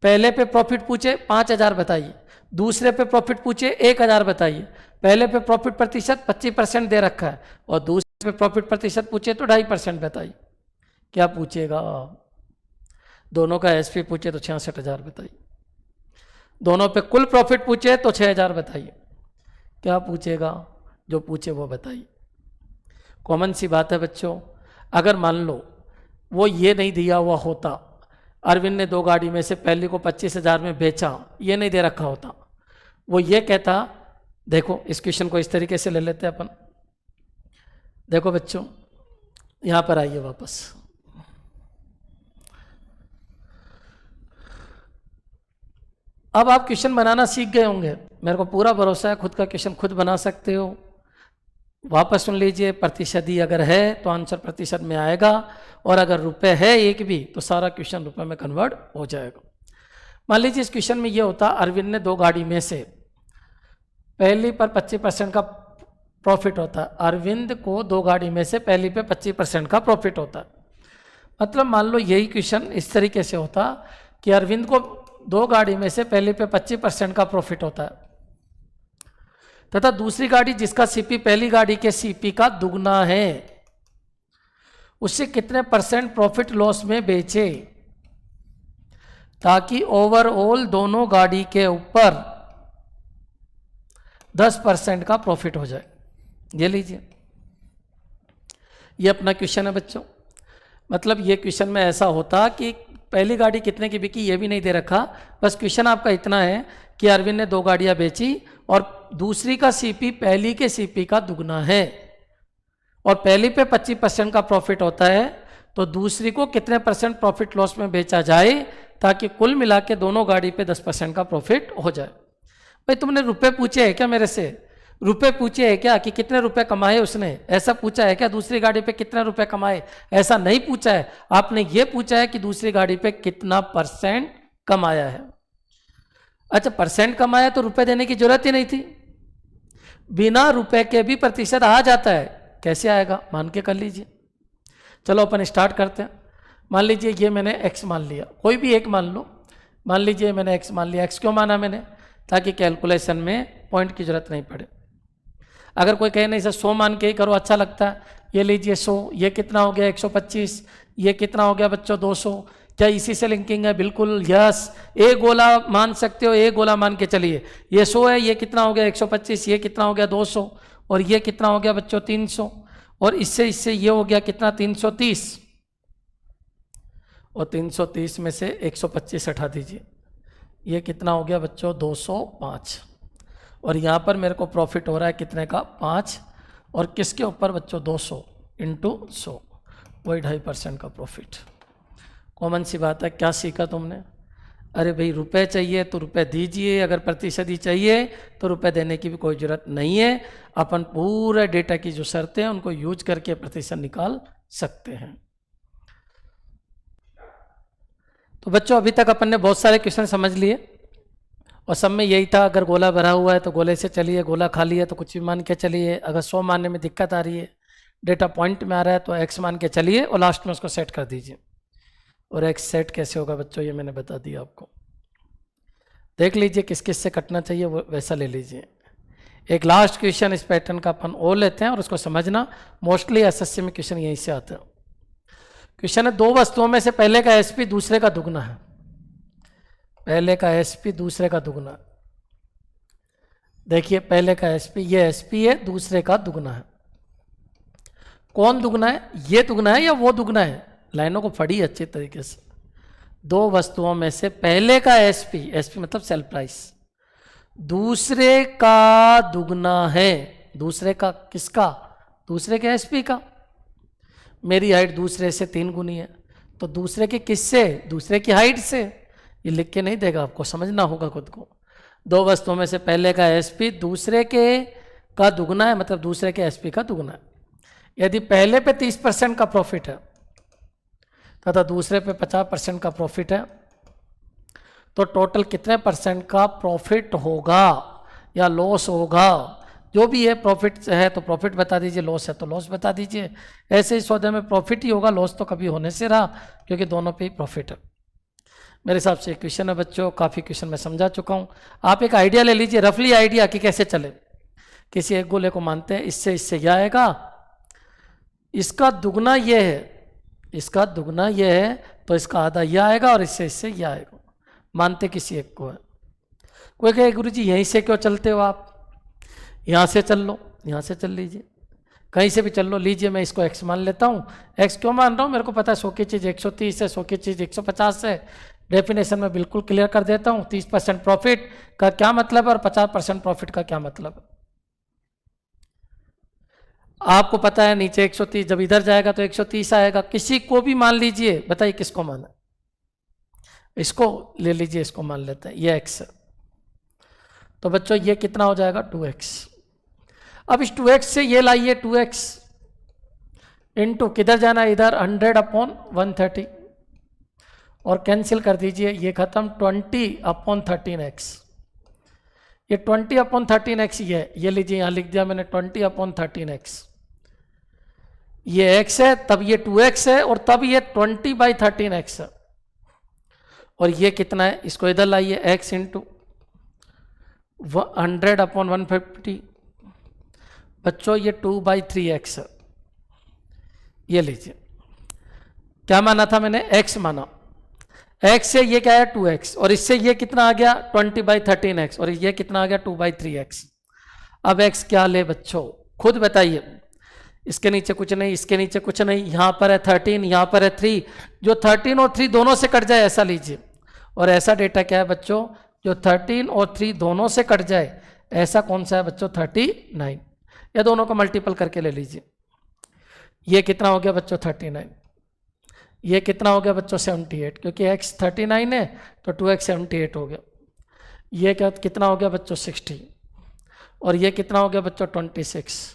पहले पे प्रॉफिट पूछे 5,000 बताइए। दूसरे पे प्रॉफिट पूछे 1,000 बताइए। पहले पे प्रॉफिट प्रतिशत 25% दे रखा है और दूसरे पे प्रॉफिट प्रतिशत पूछे तो 2.5% बताइए। क्या पूछेगा? दोनों का एसपी पूछे तो 66,000 बताइए। दोनों पे कुल प्रॉफिट पूछे तो 6,000 बताइए। क्या पूछेगा? जो पूछे वो बताइए। कॉमन सी बात है बच्चों। अगर मान लो वो ये नहीं दिया हुआ होता, अरविंद ने 2 गाड़ी में से पहली को 25,000 में बेचा, ये नहीं दे रखा होता, वो ये कहता, देखो इस क्वेश्चन को इस तरीके से ले लेते हैं अपन। देखो बच्चों, यहां पर आइए वापस। अब आप क्वेश्चन बनाना सीख गए होंगे, मेरे को पूरा भरोसा है, खुद का क्वेश्चन खुद बना सकते हो। वापस सुन लीजिए। प्रतिशत ही अगर है तो आंसर प्रतिशत में आएगा, और अगर रुपए है एक भी तो सारा क्वेश्चन रुपए में कन्वर्ट हो जाएगा। मान लीजिए इस क्वेश्चन में ये होता, अरविंद ने 2 गाड़ी में से पहली पर 25% का प्रॉफिट होता है। अरविंद को 2 गाड़ी में से पहली पे 25% का प्रॉफिट होता है। मतलब मान लो यही क्वेश्चन इस तरीके से होता कि अरविंद को 2 गाड़ी में से पहली पे 25% का प्रॉफिट होता है, तथा दूसरी गाड़ी जिसका सीपी पहली गाड़ी के सीपी का दुगना है, उससे कितने % प्रॉफिट लॉस में बेचे, ताकि ओवरऑल दोनों गाड़ी के ऊपर 10% का प्रॉफिट हो जाए। ये लीजिए, ये अपना क्वेश्चन है बच्चों। मतलब ये क्वेश्चन में ऐसा होता कि पहली गाड़ी कितने की बिकी ये भी नहीं दे रखा, बस क्वेश्चन आपका इतना है कि अरविंद ने 2 गाड़ियां बेची और दूसरी का सीपी पहली के सीपी का दुगना है, और पहली पे 25% का प्रॉफिट होता है, तो दूसरी को कितने % प्रॉफिट लॉस में बेचा जाए ताकि कुल मिला के दोनों गाड़ी पे 10% का प्रॉफिट हो जाए। भाई तुमने रुपए पूछे है क्या मेरे से? रुपए पूछे है क्या कि कितने रुपए कमाए उसने, ऐसा पूछा है क्या? दूसरी गाड़ी पे कितने रुपए कमाए, ऐसा नहीं पूछा है। आपने ये पूछा है कि दूसरी गाड़ी पे कितना % कमाया है। अच्छा, % कमाया तो रुपए देने की जरूरत ही नहीं थी, बिना रुपए के भी प्रतिशत आ जाता है। कैसे आएगा? मान के कर लीजिए। चलो अपन स्टार्ट करते हैं। मान लीजिए ये मैंने x मान लिया, कोई भी एक मान लो। मान लीजिए मैंने x मान लिया। x क्यों माना मैंने? ताकि कैलकुलेशन में पॉइंट की जरूरत नहीं पड़े। अगर कोई कहे नहीं सर 100 मान के ही करो अच्छा लगता है, ये लीजिए 100, ये कितना हो गया 125, ये कितना हो गया बच्चों 200। क्या इसी से लिंकिंग है? बिल्कुल यस। एक गोला मान सकते हो, एक गोला मान के चलिए। ये 100 है, ये कितना हो गया 125, ये कितना हो गया 200, और ये कितना हो गया बच्चों 300, और इससे ये हो गया कितना 330, और 330 में से 125 हटा दीजिए, ये कितना हो गया बच्चों 205, और यहाँ पर मेरे को प्रॉफिट हो रहा है कितने का 5, और किसके ऊपर बच्चों 200 इंटू 100, वही 2.5% का प्रॉफिट। कॉमन सी बात है। क्या सीखा तुमने? अरे भाई रुपए चाहिए तो रुपए दीजिए, अगर प्रतिशत ही चाहिए तो रुपए देने की भी कोई ज़रूरत नहीं है। अपन पूरे डेटा की जो शर्तें हैं उनको यूज करके प्रतिशत निकाल सकते हैं। तो बच्चों अभी तक अपन ने बहुत सारे क्वेश्चन समझ लिए, और सब में यही था, अगर गोला भरा हुआ है तो गोले से चलिए, गोला खाली है तो कुछ भी मान के चलिए, अगर 100 मानने में दिक्कत आ रही है, डेटा पॉइंट में आ रहा है तो x मान के चलिए, और लास्ट में उसको सेट कर दीजिए। और x सेट कैसे होगा बच्चों, ये मैंने बता दिया आपको। देख लीजिए किस किस से कटना चाहिए, वो वैसा ले लीजिए। एक लास्ट क्वेश्चन इस पैटर्न का अपन और लेते हैं और उसको समझना। मोस्टली एसएससी में क्वेश्चन यहीं से आता है। क्वेश्चन है, दो वस्तुओं में से पहले का एसपी दूसरे का दुगना है। पहले का एसपी दूसरे का दुगना। देखिए पहले का एसपी, ये एसपी है, दूसरे का दुगना है। कौन दुगना है? ये दुगना है या वो दुगना है? लाइनों को पढ़ी अच्छी तरीके से। दो वस्तुओं में से पहले का एसपी, एसपी मतलब सेल प्राइस, दूसरे का दुगना है। दूसरे का किसका? दूसरे के एसपी का। मेरी हाइट दूसरे से 3 गुनी है, तो दूसरे के किससे? दूसरे की हाइट से। ये लिख के नहीं देगा, आपको समझना होगा खुद को। दो वस्तुओं में से पहले का एसपी दूसरे के का दुगना है, मतलब दूसरे के एसपी का दुगना है। यदि पहले पे 30% का प्रॉफिट है तथा दूसरे पे 50% का प्रॉफिट है, तो टोटल कितने परसेंट का प्रॉफिट होगा या लॉस होगा? जो भी है, प्रॉफिट है तो प्रॉफिट बता दीजिए, लॉस है तो लॉस बता दीजिए। ऐसे ही सौदे में प्रॉफिट ही होगा, लॉस तो कभी होने से रहा, क्योंकि दोनों पे ही प्रॉफिट है। मेरे हिसाब से क्वेश्चन है बच्चों, काफ़ी क्वेश्चन मैं समझा चुका हूँ। आप एक आइडिया ले लीजिए, रफली आइडिया कि कैसे चले। किसी एक गोले को मानते हैं, इससे इससे क्या आएगा, इसका दुगना ये है, इसका दुगना ये है, तो इसका आधा यह आएगा और इससे इससे यह आएगा। मानते किसी एक को है। कोई कहे गुरुजी यहीं से क्यों चलते हो आप? यहाँ से चल लो, यहाँ से चल लीजिए, कहीं से भी चल लो। लीजिए मैं इसको x मान लेता हूँ। x क्यों मान रहा हूँ? मेरे को पता है 100 की चीज़ 130 है, 100 की चीज़ 150 है। डेफिनेशन में बिल्कुल क्लियर कर देता हूँ। 30% प्रॉफिट का क्या मतलब है और 50% प्रॉफिट का क्या मतलब है। आपको पता है नीचे 130, जब इधर जाएगा तो 130 आएगा। किसी को भी मान लीजिए, बताइए किसको माना? इसको ले लीजिए, इसको मान लेते हैं, ये x है। तो बच्चों ये कितना हो जाएगा? 2x। अब इस 2x से ये लाइए 2x इंटू किधर जाना है? इधर 100/130 और कैंसिल कर दीजिए, ये खत्म 20/13x। ये 20/13x ये लीजिए, यहाँ लिख दिया मैंने 20/13x। ये x है, तब ये 2x है और तब ये 20/13x है। और ये कितना है? इसको इधर लाइए, x इंटू 100/150। बच्चों ये 2/3x है। ये लीजिए, क्या माना था मैंने? x माना। x से ये क्या है? 2x, और इससे ये कितना आ गया? 20/13x, और ये कितना आ गया? 2/3x। अब x क्या ले बच्चों, खुद बताइए। इसके नीचे कुछ नहीं, इसके नीचे कुछ नहीं, यहाँ पर है 13, यहाँ पर है 3। जो 13 और 3 दोनों से कट जाए ऐसा लीजिए। और ऐसा डेटा क्या है बच्चों? जो 13 और 3 दोनों से कट जाए, ऐसा कौन सा है बच्चों? 39। या दोनों को मल्टीपल करके ले लीजिए। ये कितना हो गया बच्चों? 39। ये कितना हो गया बच्चों? 78, क्योंकि x 39 है तो 2x 78 हो गया। ये क्या कितना हो गया बच्चों? 60। और ये कितना हो गया बच्चों? 26।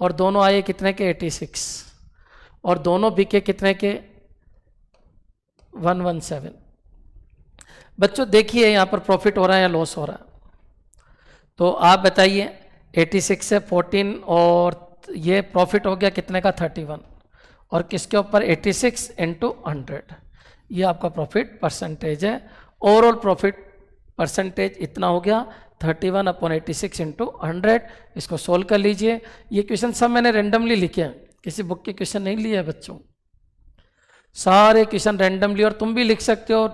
और दोनों आए कितने के? 86। और दोनों बिके कितने के? 117। बच्चों देखिए यहाँ पर प्रॉफिट हो रहा है या लॉस हो रहा है? तो आप बताइए। 86 से 14 और ये प्रॉफिट हो गया कितने का? 31। और किसके ऊपर? 86 इंटू 100। ये आपका प्रॉफिट परसेंटेज है। ओवरऑल प्रॉफिट परसेंटेज इतना हो गया 31/86 इंटू 100। इसको सोल्व कर लीजिए। ये क्वेश्चन सब मैंने रेंडमली लिखे हैं, किसी बुक के क्वेश्चन नहीं लिए हैं बच्चों, सारे क्वेश्चन रेंडमली। और तुम भी लिख सकते हो,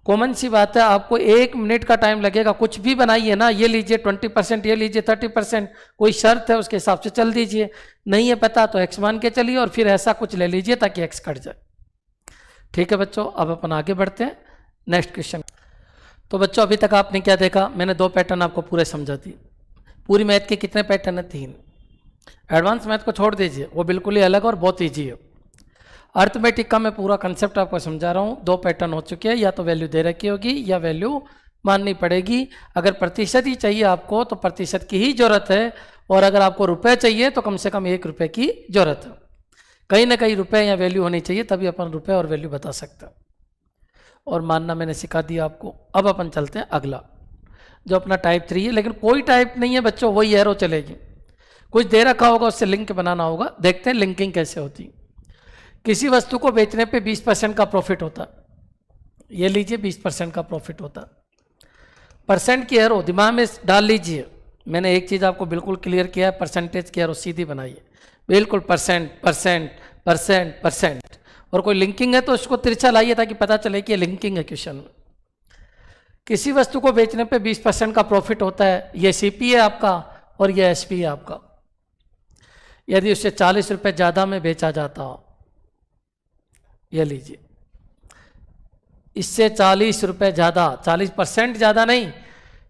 कॉमन सी बात है। आपको 1 मिनट का टाइम लगेगा, कुछ भी बनाइए ना। ये लीजिए 20%, ये लीजिए 30%, कोई शर्त है उसके हिसाब से चल दीजिए। नहीं है पता तो x मान के चलिए और फिर ऐसा कुछ ले लीजिए ताकि x कट जाए। ठीक है बच्चों, अब अपन आगे बढ़ते हैं नेक्स्ट क्वेश्चन। तो बच्चों अभी तक आपने क्या देखा? मैंने 2 पैटर्न आपको पूरे समझा दी। पूरी मैथ के कितने पैटर्न है? 3। एडवांस मैथ को छोड़ दीजिए, वो बिल्कुल ही अलग और बहुत ईजी है। अर्थमेटिक का मैं पूरा कंसेप्ट आपको समझा रहा हूँ। 2 पैटर्न हो चुके हैं, या तो वैल्यू दे रखी होगी या वैल्यू माननी पड़ेगी। अगर प्रतिशत ही चाहिए आपको तो प्रतिशत की ही जरूरत है, और अगर आपको रुपए चाहिए तो कम से कम 1 रुपये की जरूरत है। कहीं ना कहीं रुपए या वैल्यू होनी चाहिए, तभी अपन रुपए और वैल्यू बता सकते हैं। और मानना मैंने सिखा दिया आपको। अब अपन चलते हैं अगला, जो अपना टाइप 3 है। लेकिन कोई टाइप नहीं है बच्चों, वही एरो चलेगी। कुछ दे रखा होगा, उससे लिंक बनाना होगा। देखते हैं लिंकिंग कैसे होती। किसी वस्तु को बेचने पे 20% का प्रॉफिट होता है। ये लीजिए 20% का प्रॉफिट होता है। परसेंट की एरो दिमाग में डाल लीजिए। मैंने एक चीज़ आपको बिल्कुल क्लियर किया है, परसेंटेज की एरो सीधी बनाइए, बिल्कुल परसेंट परसेंट परसेंट परसेंट। और कोई लिंकिंग है तो उसको तिरछा लाइए ताकि पता चले कि ये लिंकिंग है क्वेश्चन में। किसी वस्तु को बेचने पे 20% का प्रॉफिट होता है, ये सीपी है आपका और ये एसपी है आपका। यदि उससे 40 रुपये ज़्यादा में बेचा जाता हो, ये लीजिए, इससे 40 रुपये ज़्यादा, 40% ज़्यादा नहीं,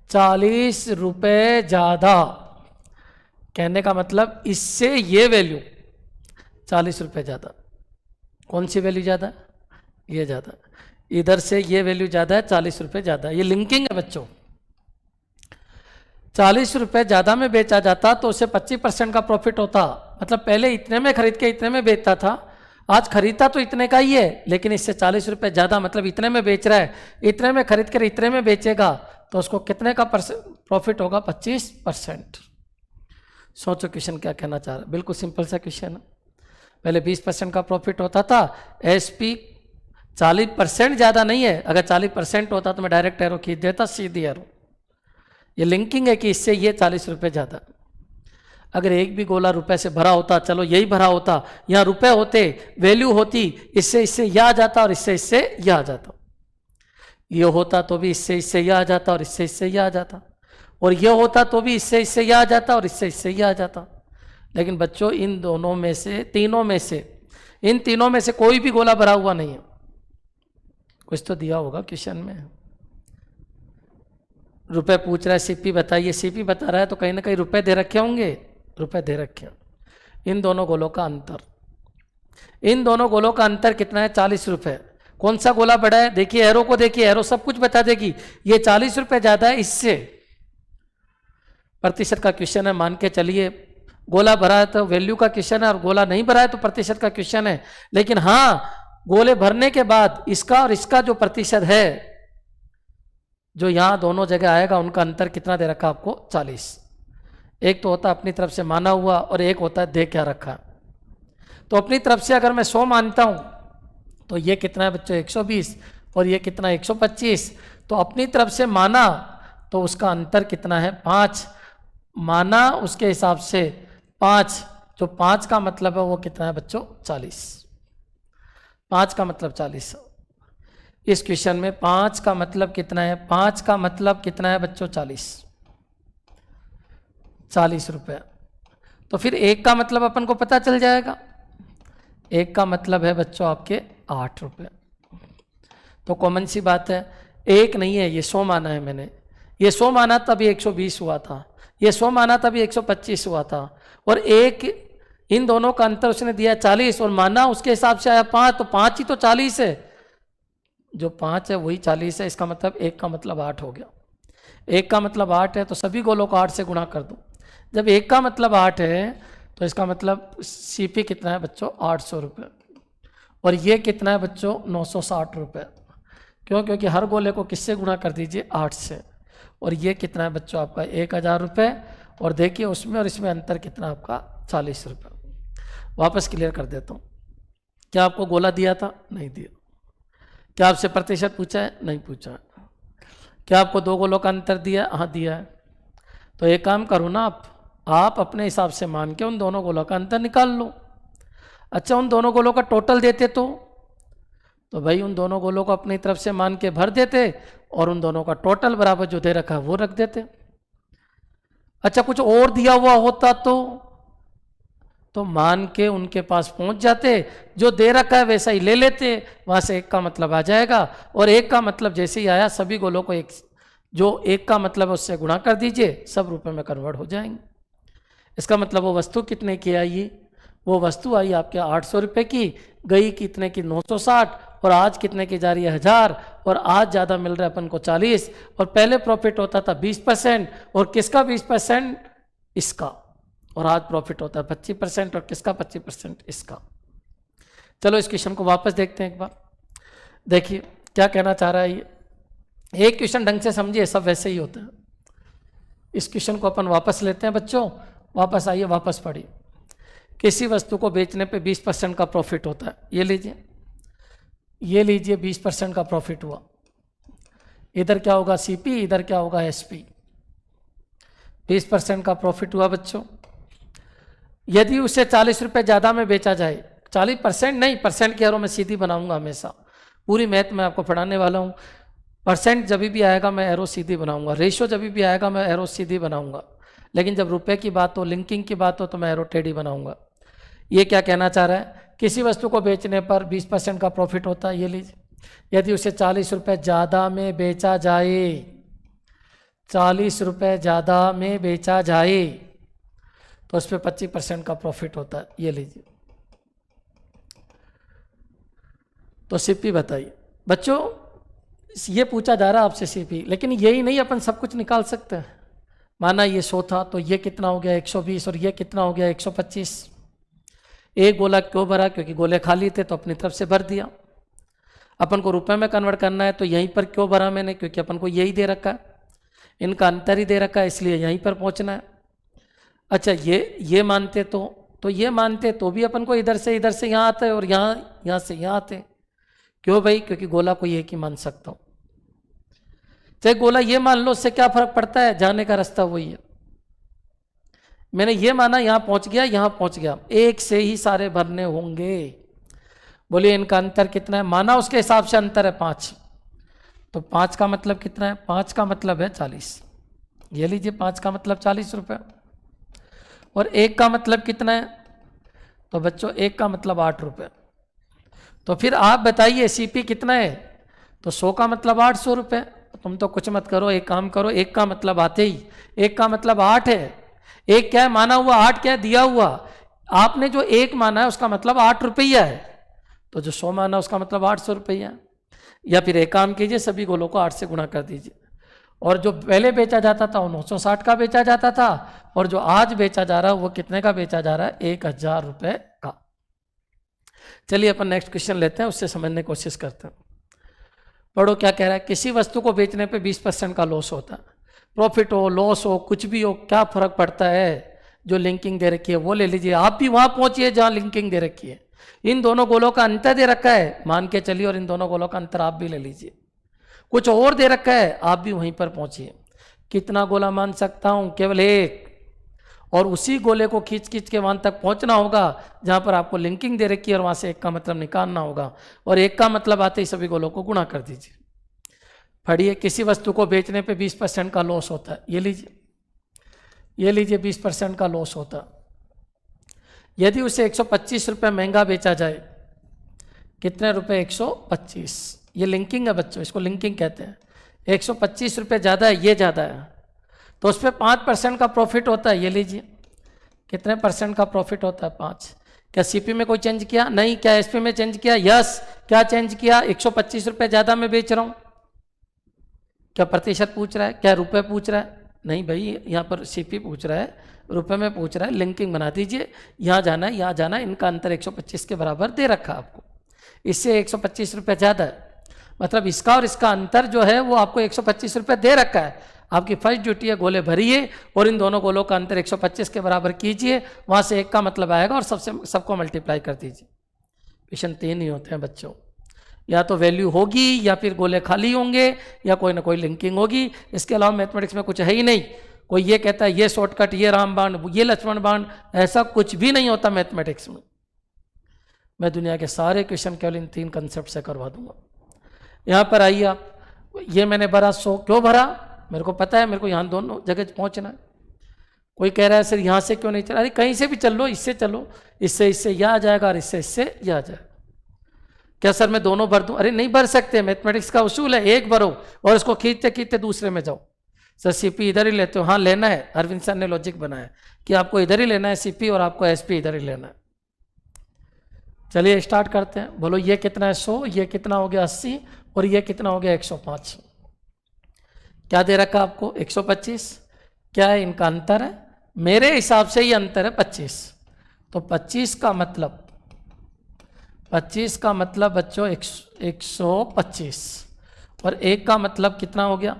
40 रुपये ज़्यादा, कहने का मतलब इससे ये वैल्यू 40 रुपये ज़्यादा। कौन सी वैल्यू ज़्यादा? ये ज़्यादा। इधर से ये वैल्यू ज़्यादा है, 40 रुपये ज़्यादा। ये लिंकिंग है बच्चों। 40 रुपये ज़्यादा में बेचा जाता तो उसे 25% का प्रॉफिट होता। मतलब पहले इतने में खरीद के इतने में बेचता था, आज खरीदता तो इतने का ही है, लेकिन इससे 40 रुपये ज़्यादा, मतलब इतने में बेच रहा है, इतने में खरीद कर इतने में बेचेगा तो उसको कितने का प्रॉफिट होगा? 25%। सोचो क्वेश्चन क्या कहना चाह रहा है। बिल्कुल सिंपल सा क्वेश्चन है। पहले 20% का प्रॉफिट होता था, एसपी 40% ज़्यादा नहीं है। अगर 40% होता तो मैं डायरेक्ट एरो खींच देता, सीधी एरो। ये लिंकिंग है कि इससे ये 40 रुपये ज़्यादा। अगर एक भी गोला रुपए से भरा होता, चलो यही भरा होता, यहाँ रुपए होते, वैल्यू होती, इससे इससे यह आ जाता और इससे इससे यह आ जाता। ये होता तो भी इससे इससे यह आ जाता और इससे इससे यह आ जाता, और यह होता तो भी इससे इससे यह आ जाता और इससे इससे यह आ जाता। लेकिन बच्चों इन दोनों में से, तीनों में से, इन तीनों में से कोई भी गोला भरा हुआ नहीं है। कुछ तो दिया होगा क्वेश्चन में। रुपए पूछ रहा है, सीपी बताइए, सीपी बता रहा है तो कहीं ना कहीं रुपए दे रखे होंगे, रुपए दे रखे हैं। इन दोनों गोलों का अंतर, इन दोनों गोलों का अंतर कितना है? 40 रुपये। कौन सा गोला बड़ा है? देखिए एरो को, देखिए एरो सब कुछ बता देगी। ये 40 रुपये ज़्यादा है, इससे प्रतिशत का क्वेश्चन है, मान के चलिए। गोला भरा है तो वैल्यू का क्वेश्चन है, और गोला नहीं भरा है तो प्रतिशत का क्वेश्चन है। लेकिन हाँ, गोले भरने के बाद इसका और इसका जो प्रतिशत है, जो यहाँ दोनों जगह आएगा, उनका अंतर कितना दे रखा आपको? 40। एक तो होता है अपनी तरफ से माना हुआ और एक होता है दे क्या रखा। तो अपनी तरफ से अगर मैं 100 मानता हूँ तो ये कितना है बच्चों? 120, और ये कितना? 125। तो अपनी तरफ से माना तो उसका अंतर कितना है? 5। माना उसके हिसाब से 5, जो 5 का मतलब है वो कितना है बच्चों? 40। 5 का मतलब 40। इस क्वेश्चन में 5 का मतलब कितना है? 5 का मतलब कितना है बच्चों? 40 रुपये। तो फिर 1 का मतलब अपन को पता चल जाएगा। 1 का मतलब है बच्चों आपके 8 रुपये। तो कॉमन सी बात है, 1 नहीं है, ये 100 माना है मैंने। ये 100 माना तभी 120 हुआ था, ये 100 माना तभी 125 हुआ था, और 1, इन दोनों का अंतर उसने दिया 40, और माना उसके हिसाब से आया 5, तो 5 ही तो 40 है। जो 5 है वही 40 है। इसका मतलब 1 का मतलब 8 हो गया। 1 का मतलब 8 है तो सभी गोलों को 8 से गुणा कर दो। जब 1 का मतलब 8 है तो इसका मतलब सीपी कितना है बच्चों? 800 रुपये। और ये कितना है बच्चों? 960 रुपये। क्यों? क्योंकि हर गोले को किससे गुणा कर दीजिए? 8 से। और ये कितना है बच्चों आपका? 1000 रुपये। और देखिए उसमें और इसमें अंतर कितना आपका? 40 रुपये। वापस क्लियर कर देता हूँ। क्या आपको गोला दिया था? नहीं दिया। क्या आपसे प्रतिशत पूछा है? नहीं पूछा है। क्या आपको 2 गोलों का अंतर दिया? हाँ दिया है। तो एक काम करो ना, आप अपने हिसाब से मान के उन दोनों गोलों का अंतर निकाल लो। अच्छा, उन दोनों गोलों का टोटल देते तो भाई उन दोनों गोलों को अपनी तरफ से मान के भर देते, और उन दोनों का टोटल बराबर जो दे रखा है वो रख देते। अच्छा, कुछ और दिया हुआ होता तो मान के उनके पास पहुंच जाते, जो दे रखा है वैसा ही ले लेते, वहां से 1 का मतलब आ जाएगा। और 1 का मतलब जैसे ही आया, सभी गोलों को जो 1 का मतलब है उससे गुणा कर दीजिए, सब रुपए में कन्वर्ट हो जाएंगे। इसका मतलब वो वस्तु कितने की आई? वो वस्तु आई आपके 800 रुपये की, गई कितने की? 960, और आज कितने की जा रही है? 1000। और आज ज़्यादा मिल रहा है अपन को 40, और पहले प्रॉफिट होता था 20%, और किसका 20%? इसका। और आज प्रॉफिट होता है 25%, और किसका 25%? इसका। चलो इस क्वेश्चन को वापस देखते हैं एक बार। देखिए क्या कहना चाह रहा है ये। एक क्वेश्चन ढंग से समझिए, सब वैसे ही होता है। इस क्वेश्चन को अपन वापस लेते हैं बच्चों। वापस आइए, वापस पढ़िए। किसी वस्तु को बेचने पे 20% का प्रॉफिट होता है। ये लीजिए, ये लीजिए, 20% का प्रॉफिट हुआ। इधर क्या होगा सीपी, इधर क्या होगा एसपी। 20% का प्रॉफिट हुआ बच्चों। यदि उसे 40 रुपये ज़्यादा में बेचा जाए, 40% नहीं, परसेंट की एरो मैं सीधी बनाऊंगा हमेशा, पूरी मैथ में आपको पढ़ाने वाला हूँ। परसेंट जब भी आएगा मैं एरो सीधी बनाऊंगा, रेशो जब भी आएगा मैं एरो सीधी बनाऊंगा, लेकिन जब रुपए की बात हो, लिंकिंग की बात हो, तो मैं एरो टेढ़ी बनाऊंगा। ये क्या कहना चाह रहा है, किसी वस्तु को बेचने पर 20% का प्रॉफिट होता है, ये लीजिए। यदि उसे 40 रुपये ज़्यादा में बेचा जाए, 40 रुपये ज़्यादा में बेचा जाए, तो उस पर 25% का प्रॉफिट होता है, ये लीजिए। तो सीपी बताइए बच्चों, ये पूछा जा रहा है आपसे सीपी, लेकिन यही नहीं अपन सब कुछ निकाल सकते हैं। माना ये 100 था तो ये कितना हो गया 120, और ये कितना हो गया 125। एक गोला क्यों भरा, क्योंकि गोले खाली थे तो अपनी तरफ से भर दिया। अपन को रुपए में कन्वर्ट करना है तो यहीं पर क्यों भरा मैंने, क्योंकि अपन को यही दे रखा है, इनका अंतर ही दे रखा है, इसलिए यहीं पर पहुंचना है। अच्छा ये मानते तो ये मानते तो भी अपन को इधर से यहाँ आता है, और यहाँ से यहाँ आते। क्यों भाई, क्योंकि गोला को एक ही मान सकता हूँ, चाहे गोला ये मान लो, उससे क्या फर्क पड़ता है, जाने का रास्ता वही है। मैंने ये माना यहाँ पहुंच गया, यहाँ पहुंच गया, एक से ही सारे भरने होंगे। बोलिए इनका अंतर कितना है, माना उसके हिसाब से अंतर है 5, तो 5 का मतलब कितना है, 5 का मतलब है 40। ये लीजिए 5 का मतलब 40 रुपये, और 1 का मतलब कितना है, तो बच्चों 1 का मतलब 8 रुपये। तो फिर आप बताइए सीपी कितना है, तो 100 का मतलब 800 रुपये। तुम तो कुछ मत करो, एक काम करो, 1 का मतलब आते ही 1 का मतलब 8 है, 1 क्या है माना हुआ, 8 क्या है दिया हुआ। आपने जो 1 माना है उसका मतलब 8 रुपया है, तो जो 100 माना उसका मतलब 800 रुपया। या फिर एक काम कीजिए, सभी गोलों को 8 से गुणा कर दीजिए, और जो पहले बेचा जाता था वो 960 का बेचा जाता था, और जो आज बेचा जा रहा है वो कितने का बेचा जा रहा है, 1000 रुपये का। चलिए अपन नेक्स्ट क्वेश्चन लेते हैं, उससे समझने की कोशिश करते हैं। पढ़ो क्या कह रहा है, किसी वस्तु को बेचने पे 20% का लॉस होता है। प्रॉफिट हो लॉस हो कुछ भी हो, क्या फर्क पड़ता है, जो लिंकिंग दे रखी है वो ले लीजिए। आप भी वहां पहुंचिए जहां लिंकिंग दे रखी है। इन दोनों गोलों का अंतर दे रखा है, मान के चलिए, और इन दोनों गोलों का अंतर आप भी ले लीजिए। कुछ और दे रखा है, आप भी वहीं पर पहुंचिए। कितना गोला मान सकता हूं, केवल 1, और उसी गोले को खींच के वहां तक पहुंचना होगा जहां पर आपको लिंकिंग दे रखी है, और वहां से 1 का मतलब निकालना होगा, और 1 का मतलब आते ही सभी गोलों को गुणा कर दीजिए। पढ़िए, किसी वस्तु को बेचने पे 20% का लॉस होता है। ये लीजिए 20% का लॉस होता है। यदि उसे 125 रुपये महंगा बेचा जाए, कितने रुपए, 125। ये लिंकिंग है बच्चों, इसको लिंकिंग कहते हैं। 125 रुपये ज़्यादा है, ये ज़्यादा है, तो उस पर 5% का प्रॉफिट होता है। ये लीजिए कितने % का प्रॉफिट होता है, 5। क्या सीपी में कोई चेंज किया, नहीं। क्या एसपी में चेंज किया, यस। क्या चेंज किया, 125 रुपये ज़्यादा में बेच रहा हूँ। क्या प्रतिशत पूछ रहा है, क्या रुपए पूछ रहा है, नहीं भाई, यहाँ पर सीपी पूछ रहा है, रुपए में पूछ रहा है। लिंकिंग बना दीजिए, यहाँ जाना है यहाँ जाना है, इनका अंतर 125 के बराबर दे रखा आपको, इससे 125 रुपये ज़्यादा है, मतलब इसका और इसका अंतर जो है वो आपको 125 रुपये दे रखा है। आपकी फर्स्ट ड्यूटी है गोले भरिए और इन दोनों गोलों का अंतर 125 के बराबर कीजिए, वहाँ से 1 का मतलब आएगा और सबको मल्टीप्लाई कर दीजिए। क्वेश्चन 3 ही होते हैं बच्चों, या तो वैल्यू होगी या फिर गोले खाली होंगे या कोई ना कोई लिंकिंग होगी। इसके अलावा मैथमेटिक्स में कुछ है ही नहीं। कोई ये कहता है ये शॉर्टकट, ये रामबाण, ये लक्ष्मण बाण, ऐसा कुछ भी नहीं होता मैथमेटिक्स में। मैं दुनिया के सारे क्वेश्चन केवल इन 3 कंसेप्ट से करवा दूंगा। यहाँ पर आइए आप, ये मैंने भरा 100, क्यों भरा, मेरे को पता है मेरे को यहाँ दोनों जगह पहुँचना है। कोई कह रहा है सर यहाँ से क्यों नहीं चला, अरे कहीं से भी चल लो, इससे चलो, इससे यह आ जाएगा और इससे यह आ जाएगा। क्या सर मैं दोनों भर दूं, अरे नहीं भर सकते, मैथमेटिक्स का उसूल है, एक भरो और इसको खींचते खींचते दूसरे में जाओ। सर सीपी इधर ही लेते हो, हाँ लेना है, अरविंद सर ने लॉजिक बनाया कि आपको इधर ही लेना है सीपी और आपको एसपी इधर ही लेना है। चलिए स्टार्ट करते हैं। बोलो ये कितना है 100, ये कितना हो गया 80 और ये कितना हो गया 105। क्या दे रखा आपको 125, क्या है इनका अंतर है, मेरे हिसाब से ये अंतर है 25। तो 25 का मतलब बच्चों 125 और 1 का मतलब कितना हो गया,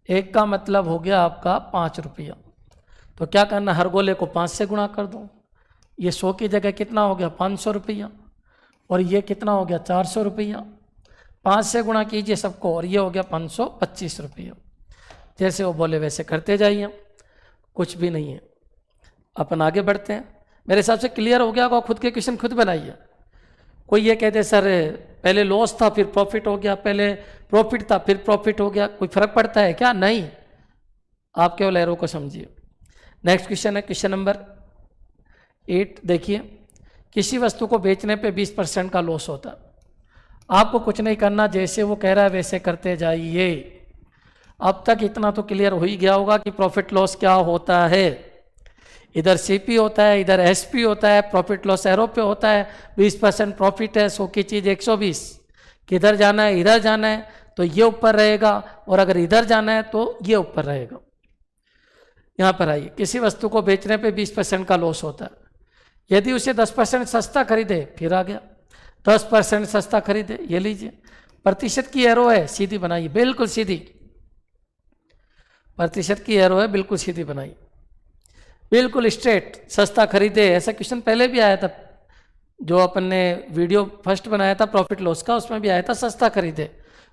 1 का मतलब हो गया आपका 5 रुपया। तो क्या करना, हर गोले को 5 से गुणा कर दो। ये 100 की जगह कितना हो गया 500 रुपया और ये कितना हो गया 400 रुपया। 5 से गुणा कीजिए सबको और ये हो गया 525 रुपये। जैसे वो बोले वैसे करते जाइए, कुछ भी नहीं है। अपन आगे बढ़ते हैं। मेरे हिसाब से क्लियर हो गया होगा, खुद के क्वेश्चन खुद बनाइए। कोई ये कहते सर पहले लॉस था फिर प्रॉफिट हो गया, पहले प्रॉफिट था फिर प्रॉफिट हो गया, कोई फर्क पड़ता है क्या? नहीं, आप केवल एरो को समझिए। नेक्स्ट क्वेश्चन है क्वेश्चन नंबर 8। देखिए, किसी वस्तु को बेचने पे 20% का लॉस होता है। आपको कुछ नहीं करना, जैसे वो कह रहा है वैसे करते जाइए। अब तक इतना तो क्लियर हो ही गया होगा कि प्रॉफिट लॉस क्या होता है। इधर सीपी होता है, इधर एसपी होता है, प्रॉफिट लॉस एरो पे होता है। 20% प्रॉफिट है, 100 की चीज़ 120। किधर जाना है? इधर जाना है तो ये ऊपर रहेगा, और अगर इधर जाना है तो ये ऊपर रहेगा। यहाँ पर आइए, किसी वस्तु को बेचने पे 20% का लॉस होता है। यदि उसे 10% सस्ता खरीदे, फिर आ गया 10% सस्ता खरीदे, ये लीजिए। प्रतिशत की एरो है, सीधी बनाइए, बिल्कुल सीधी। प्रतिशत की एरो है, बिल्कुल सीधी बनाइए, बिल्कुल स्ट्रेट। सस्ता खरीदे, ऐसा क्वेश्चन पहले भी आया था, जो अपन ने वीडियो फर्स्ट बनाया था प्रॉफिट लॉस का, उसमें भी आया था सस्ता खरीदे।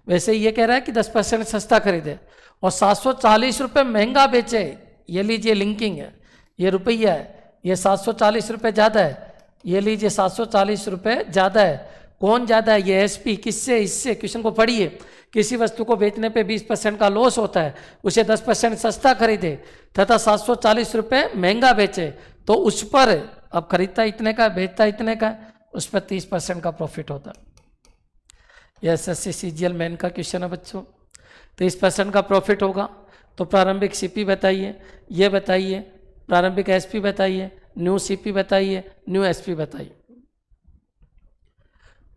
वैसे ये कह रहा है कि 10% सस्ता खरीदे और 740 रुपये महंगा बेचे। ये लीजिए, लिंकिंग है, ये रुपया है, ये 740 रुपये ज़्यादा है, ये लीजिए 740 रुपये ज़्यादा है। कौन ज़्यादा है? ये एसपी। किससे? इससे। क्वेश्चन को पढ़िए। किसी वस्तु को बेचने पे 20% का लॉस होता है, उसे 10% सस्ता खरीदे तथा 740 रुपये महंगा बेचे, तो उस पर, अब खरीदता इतने का, बेचता इतने का, उस पर 30% का प्रॉफिट होता है। ये एसएससी सीजीएल मेन का क्वेश्चन है बच्चों। 30% का प्रॉफिट होगा तो प्रारंभिक सीपी बताइए, ये बताइए, प्रारंभिक एसपी बताइए, न्यू सीपी बताइए, न्यू एसपी बताइए।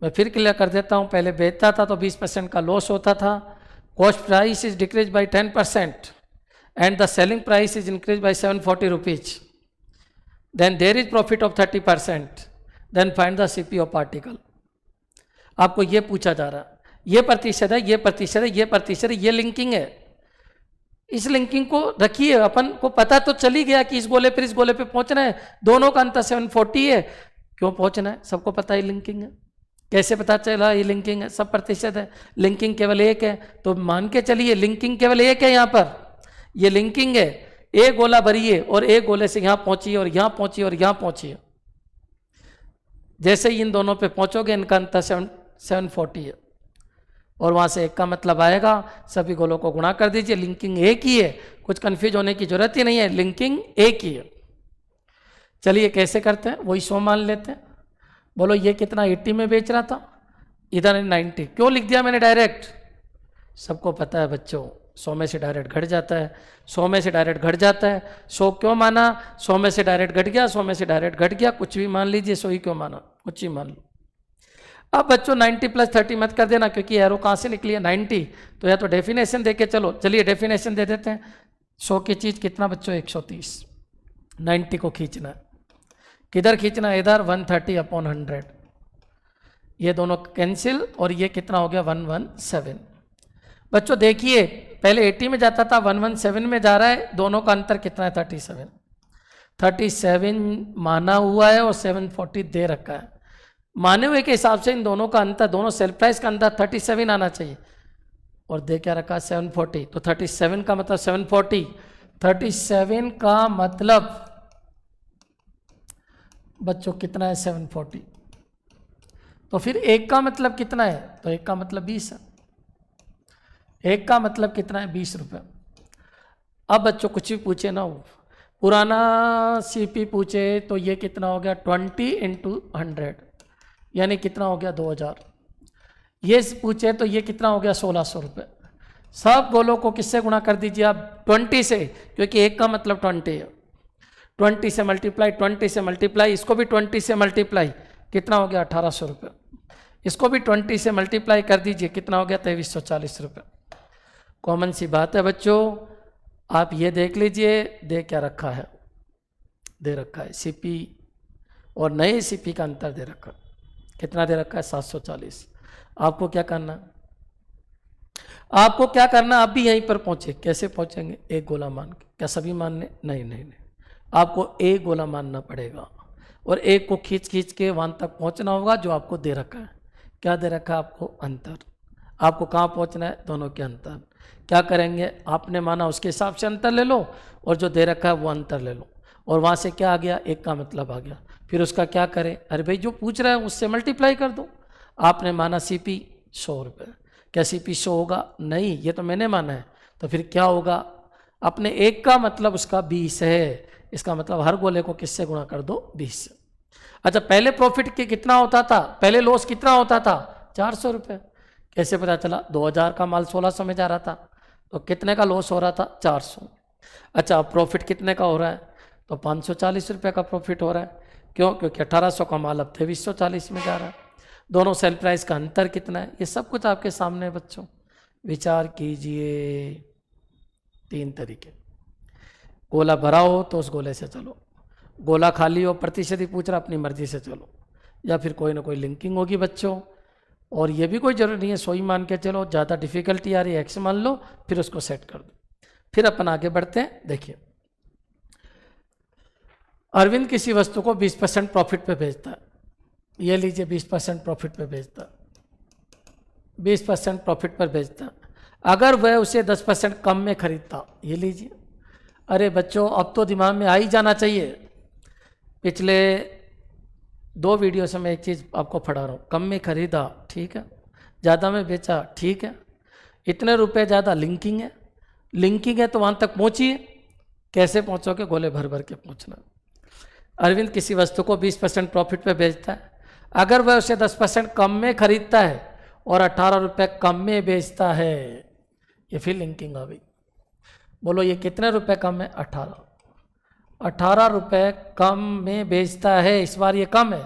मैं फिर क्लियर कर देता हूँ। पहले बेचता था तो 20% का लॉस होता था। Cost price is decrease by 10% and the selling price is increase by 740 rupees. Then there is profit of 30%। Then find the CP of article. आपको ये पूछा जा रहा है, ये प्रतिशत है, ये प्रतिशत है, ये प्रतिशत है, ये लिंकिंग है। इस लिंकिंग को रखिए। अपन को पता तो चली गया कि इस गोले पर इस गोले पे पहुंचना है, दोनों का अंतर 740 है। क्यों पहुंचना है? सबको पता है लिंकिंग है। कैसे पता चला ये लिंकिंग है? सब प्रतिशत है, लिंकिंग केवल एक है, तो मान के चलिए लिंकिंग केवल एक है। यहाँ पर ये लिंकिंग है। एक गोला भरिए और एक गोले से यहाँ पहुंचिए और यहाँ पहुंचिए और यहाँ पहुंचिए। जैसे ही इन दोनों पे पहुंचोगे, इनका अंतर 740 है, और वहां से एक का मतलब आएगा। सभी गोलों को गुणा कर दीजिए, लिंकिंग एक ही है, कुछ कंफ्यूज होने की जरूरत ही नहीं है, लिंकिंग एक ही है। चलिए कैसे करते हैं, वही 100 मान लेते हैं। बोलो ये कितना 80 में बेच रहा था, इधर 90। क्यों लिख दिया मैंने डायरेक्ट? सबको पता है बच्चों, 100 में से डायरेक्ट घट जाता है, 100 में से डायरेक्ट घट जाता है। 100 क्यों माना? 100 में से डायरेक्ट घट गया, 100 में से डायरेक्ट घट गया, कुछ भी मान लीजिए, 100 ही क्यों माना, कुछ ही मान लो। अब बच्चों 90 + 30 मत कर देना, क्योंकि एरो कहाँ से निकली है 90, तो या तो डेफिनेशन दे के चलो। चलिए डेफिनेशन दे देते हैं। 100 की चीज़ कितना बच्चों? 130। 90 को खींचना है, किधर खींचना है? इधर। 130/100। ये दोनों कैंसिल, और ये कितना हो गया? 117। बच्चों देखिए, पहले 80 में जाता था, 117 में जा रहा है। दोनों का अंतर कितना है? 37। 37 माना हुआ है और 740 दे रखा है। माने हुए के हिसाब से इन दोनों का अंतर, दोनों सेल प्राइस का अंतर 37 आना चाहिए, और दे क्या रखा? 740। तो 37 का मतलब 740, 37 का मतलब बच्चों कितना है? 740। तो फिर एक का मतलब कितना है? तो एक का मतलब 20 है। एक का मतलब कितना है? 20 रुपये। अब बच्चों कुछ भी पूछे ना, पुराना सीपी पूछे तो ये कितना हो गया? 20 × 100, यानी कितना हो गया? 2000। ये पूछे तो ये कितना हो गया? 1600 रुपये। सब गोलों को किससे गुणा कर दीजिए आप? 20 से, क्योंकि एक का मतलब 20 है। 20 से मल्टीप्लाई, 20 से मल्टीप्लाई, इसको भी 20 से मल्टीप्लाई, कितना हो गया? 1800 रुपये। इसको भी 20 से मल्टीप्लाई कर दीजिए, कितना हो गया? 2340 रुपये। कॉमन सी बात है बच्चों। आप ये देख लीजिए, दे क्या रखा है? दे रखा है सीपी और नए सीपी का अंतर दे रखा है। कितना दे रखा है? 740। आपको क्या करना? आपको क्या करना? आप भी यहीं पर पहुंचे। कैसे पहुंचेंगे? एक गोला मान के। क्या सभी मानने? नहीं नहीं नहीं, आपको एक गोला मानना पड़ेगा, और एक को खींच खींच के वहां तक पहुंचना होगा जो आपको दे रखा है। क्या दे रखा है आपको? अंतर। आपको कहाँ पहुँचना है, दोनों के अंतर। क्या करेंगे, आपने माना उसके हिसाब से अंतर ले लो और जो दे रखा है वो अंतर ले लो, और वहाँ से क्या आ गया, एक का मतलब आ गया। फिर उसका क्या करें, अरे भाई जो पूछ रहा है उससे मल्टीप्लाई कर दो। आपने माना CP 100 रुपये, क्या CP 100 होगा, नहीं, ये तो मैंने माना है, तो फिर क्या होगा, अपने एक का मतलब उसका 20 है, इसका मतलब हर गोले को किससे गुणा कर दो, 20 से। अच्छा, पहले प्रॉफिट के कितना होता था, पहले लॉस कितना होता था, 400 रुपये। कैसे पता चला, 2000 का माल 1600 में जा रहा था, तो कितने का लॉस हो रहा था, 400। अच्छा, अब प्रॉफिट कितने का हो रहा है, तो 540 रुपये का प्रॉफिट हो रहा है। क्यों, क्योंकि 1800 का माल अब 2340 में जा रहा है। दोनों सेल प्राइस का अंतर कितना है, ये सब कुछ आपके सामने है बच्चों, विचार कीजिए। 3 तरीके, गोला भरा हो तो उस गोले से चलो, गोला खाली हो प्रतिशत ही पूछ रहा, अपनी मर्जी से चलो, या फिर कोई ना कोई लिंकिंग होगी बच्चों। और ये भी कोई जरूरी नहीं है 100 ही मान के चलो, ज़्यादा डिफिकल्टी आ रही है X मान लो, फिर उसको सेट कर दो। फिर अपन आगे बढ़ते हैं। देखिए, अरविंद किसी वस्तु को 20% प्रॉफिट पे बेचता है, ये लीजिए 20% प्रॉफिट पे बेचता है, 20% प्रॉफिट पर बेचता है। अगर वह उसे 10% कम में खरीदता, ये लीजिए। अरे बच्चों, अब तो दिमाग में आ ही जाना चाहिए, पिछले 2 वीडियो से मैं एक चीज़ आपको पढ़ा रहा हूँ, कम में खरीदा ठीक है, ज़्यादा में बेचा ठीक है, इतने रुपए ज़्यादा लिंकिंग है, लिंकिंग है तो वहाँ तक पहुँचिए। कैसे पहुँचोगे, गोले भर भर के पहुँचना। अरविंद किसी वस्तु को 20% प्रॉफिट पे बेचता है, अगर वह उसे 10% कम में खरीदता है और 18 रुपये कम में बेचता है, ये फिर लिंकिंग आ गई। बोलो ये कितने रुपए कम है, 18 रुपये कम में बेचता है। इस बार ये कम है,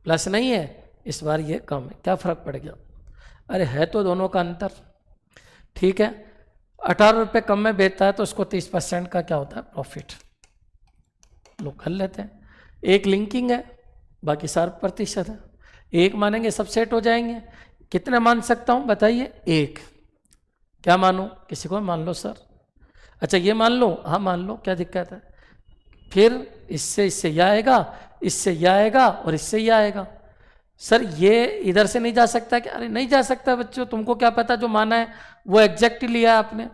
प्लस नहीं है, इस बार ये कम है। क्या फ़र्क पड़ गया, अरे है तो दोनों का अंतर, ठीक है। 18 रुपये कम में बेचता है तो उसको 30% का क्या होता है, प्रॉफिट, लोग कर लेते हैं। एक लिंकिंग है, बाकी 60% है। एक मानेंगे सब सेट हो जाएंगे। कितने मान सकता हूँ बताइए, एक। क्या मानूँ, किसी को मान लो सर, अच्छा ये मान लो, हाँ मान लो, क्या दिक्कत है। फिर इससे यह आएगा, इससे यह आएगा और इससे यह आएगा। सर ये इधर से नहीं जा सकता क्या, अरे नहीं जा सकता बच्चों, तुमको क्या पता जो माना है वो एग्जैक्ट लिया आपने।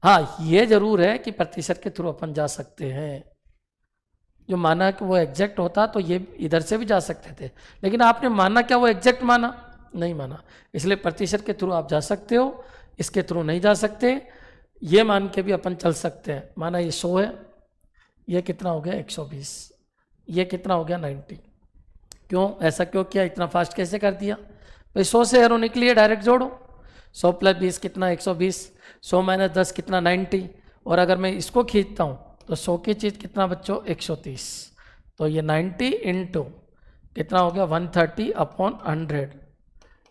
हाँ ये जरूर है कि प्रतिशत के थ्रू अपन जा सकते हैं, जो माना कि वो एग्जैक्ट होता तो ये इधर से भी जा सकते थे, लेकिन आपने माना क्या वो एग्जैक्ट माना, नहीं माना, इसलिए प्रतिशत के थ्रू आप जा सकते हो, इसके थ्रू नहीं जा सकते। ये मान के भी अपन चल सकते हैं, माना ये 100 है, ये कितना हो गया 120, ये कितना हो गया 90। क्यों ऐसा क्यों किया, इतना फास्ट कैसे कर दिया भाई, 100 से एरो निकली है, डायरेक्ट जोड़ो। 100 + 20 कितना 120, 100 - 10 कितना 90, और अगर मैं इसको खींचता हूँ तो 100 की चीज़ कितना बच्चों 130, तो ये 90 इंटू कितना हो गया 130/100,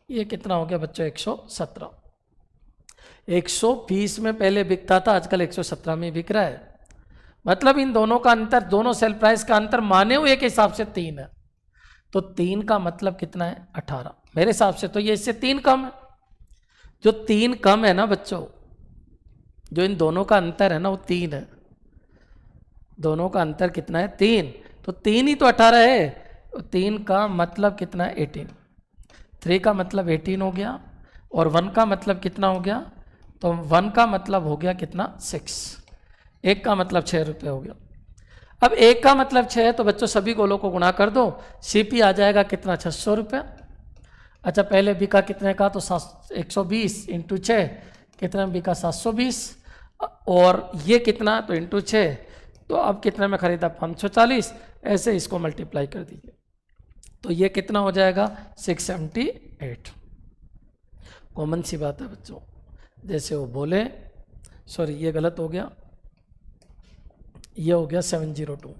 ये कितना हो गया बच्चों 117। 120 में पहले बिकता था, आजकल 117 में बिक रहा है। मतलब इन दोनों का अंतर, दोनों सेल प्राइस का अंतर माने हुए के हिसाब से 3 है, तो 3 का मतलब कितना है 18। मेरे हिसाब से तो ये इससे 3 कम है। जो 3 कम है ना बच्चों, जो इन दोनों का अंतर है ना वो 3 है। दोनों का अंतर कितना है 3, तो 3 ही तो 18 है, तो 3 का मतलब कितना है 18। 3 का मतलब 18 हो गया, और 1 का मतलब कितना हो गया, तो 1 का मतलब हो गया कितना 6। 1 का मतलब 6 रुपये हो गया। अब 1 का मतलब 6 है, तो बच्चों सभी गोलों को गुणा कर दो, CP आ जाएगा कितना 600 रुपये। अच्छा पहले बिका कितने का, तो 120 इंटू 6 कितना बिका 720, और ये कितना तो इंटू 6, तो अब कितने में खरीदा 540, ऐसे इसको मल्टीप्लाई कर दीजिए, तो ये कितना हो जाएगा 678। कॉमन सी बात है बच्चों, जैसे वो बोले, सॉरी ये गलत हो गया, ये हो गया 702।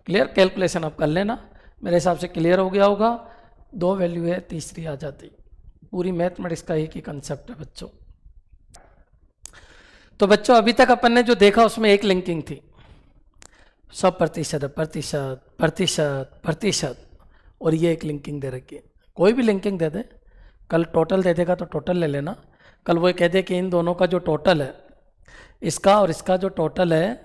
क्लियर, कैलकुलेशन आप कर लेना, मेरे हिसाब से क्लियर हो गया होगा। 2 वैल्यू है, तीसरी आ जाती, पूरी मैथमेटिक्स का एक ही कंसेप्ट है बच्चों। तो बच्चों अभी तक अपन ने जो देखा उसमें एक लिंकिंग थी, 100% प्रतिशत प्रतिशत प्रतिशत, और ये एक लिंकिंग दे रखी है। कोई भी लिंकिंग दे दे, कल टोटल दे देगा तो टोटल ले लेना, कल वो कह दे कि इन दोनों का जो टोटल है, इसका और इसका जो टोटल है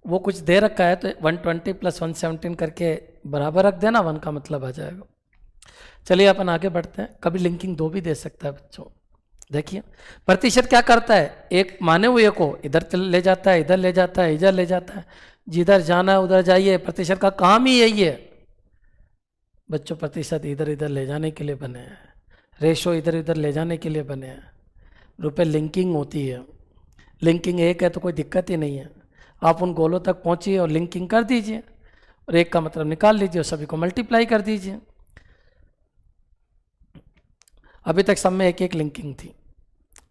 वो कुछ दे रखा है, तो 120 + 117 करके बराबर रख देना, 1 का मतलब आ जाएगा। चलिए अपन आगे बढ़ते हैं। कभी लिंकिंग 2 भी दे सकता है बच्चों, देखिए प्रतिशत क्या करता है, एक माने हुए को इधर ले जाता है, इधर ले जाता है, इधर ले जाता है, जिधर जाना है उधर जाइए। प्रतिशत का काम ही यही है बच्चों, प्रतिशत इधर इधर ले जाने के लिए बने हैं, रेशो इधर इधर ले जाने के लिए बने हैं। रुपए लिंकिंग होती है, लिंकिंग एक है तो कोई दिक्कत ही नहीं है। आप उन गोलों तक पहुंचिए और लिंकिंग कर दीजिए, और एक का मतलब निकाल लीजिए और सभी को मल्टीप्लाई कर दीजिए। अभी तक सब में एक एक लिंकिंग थी,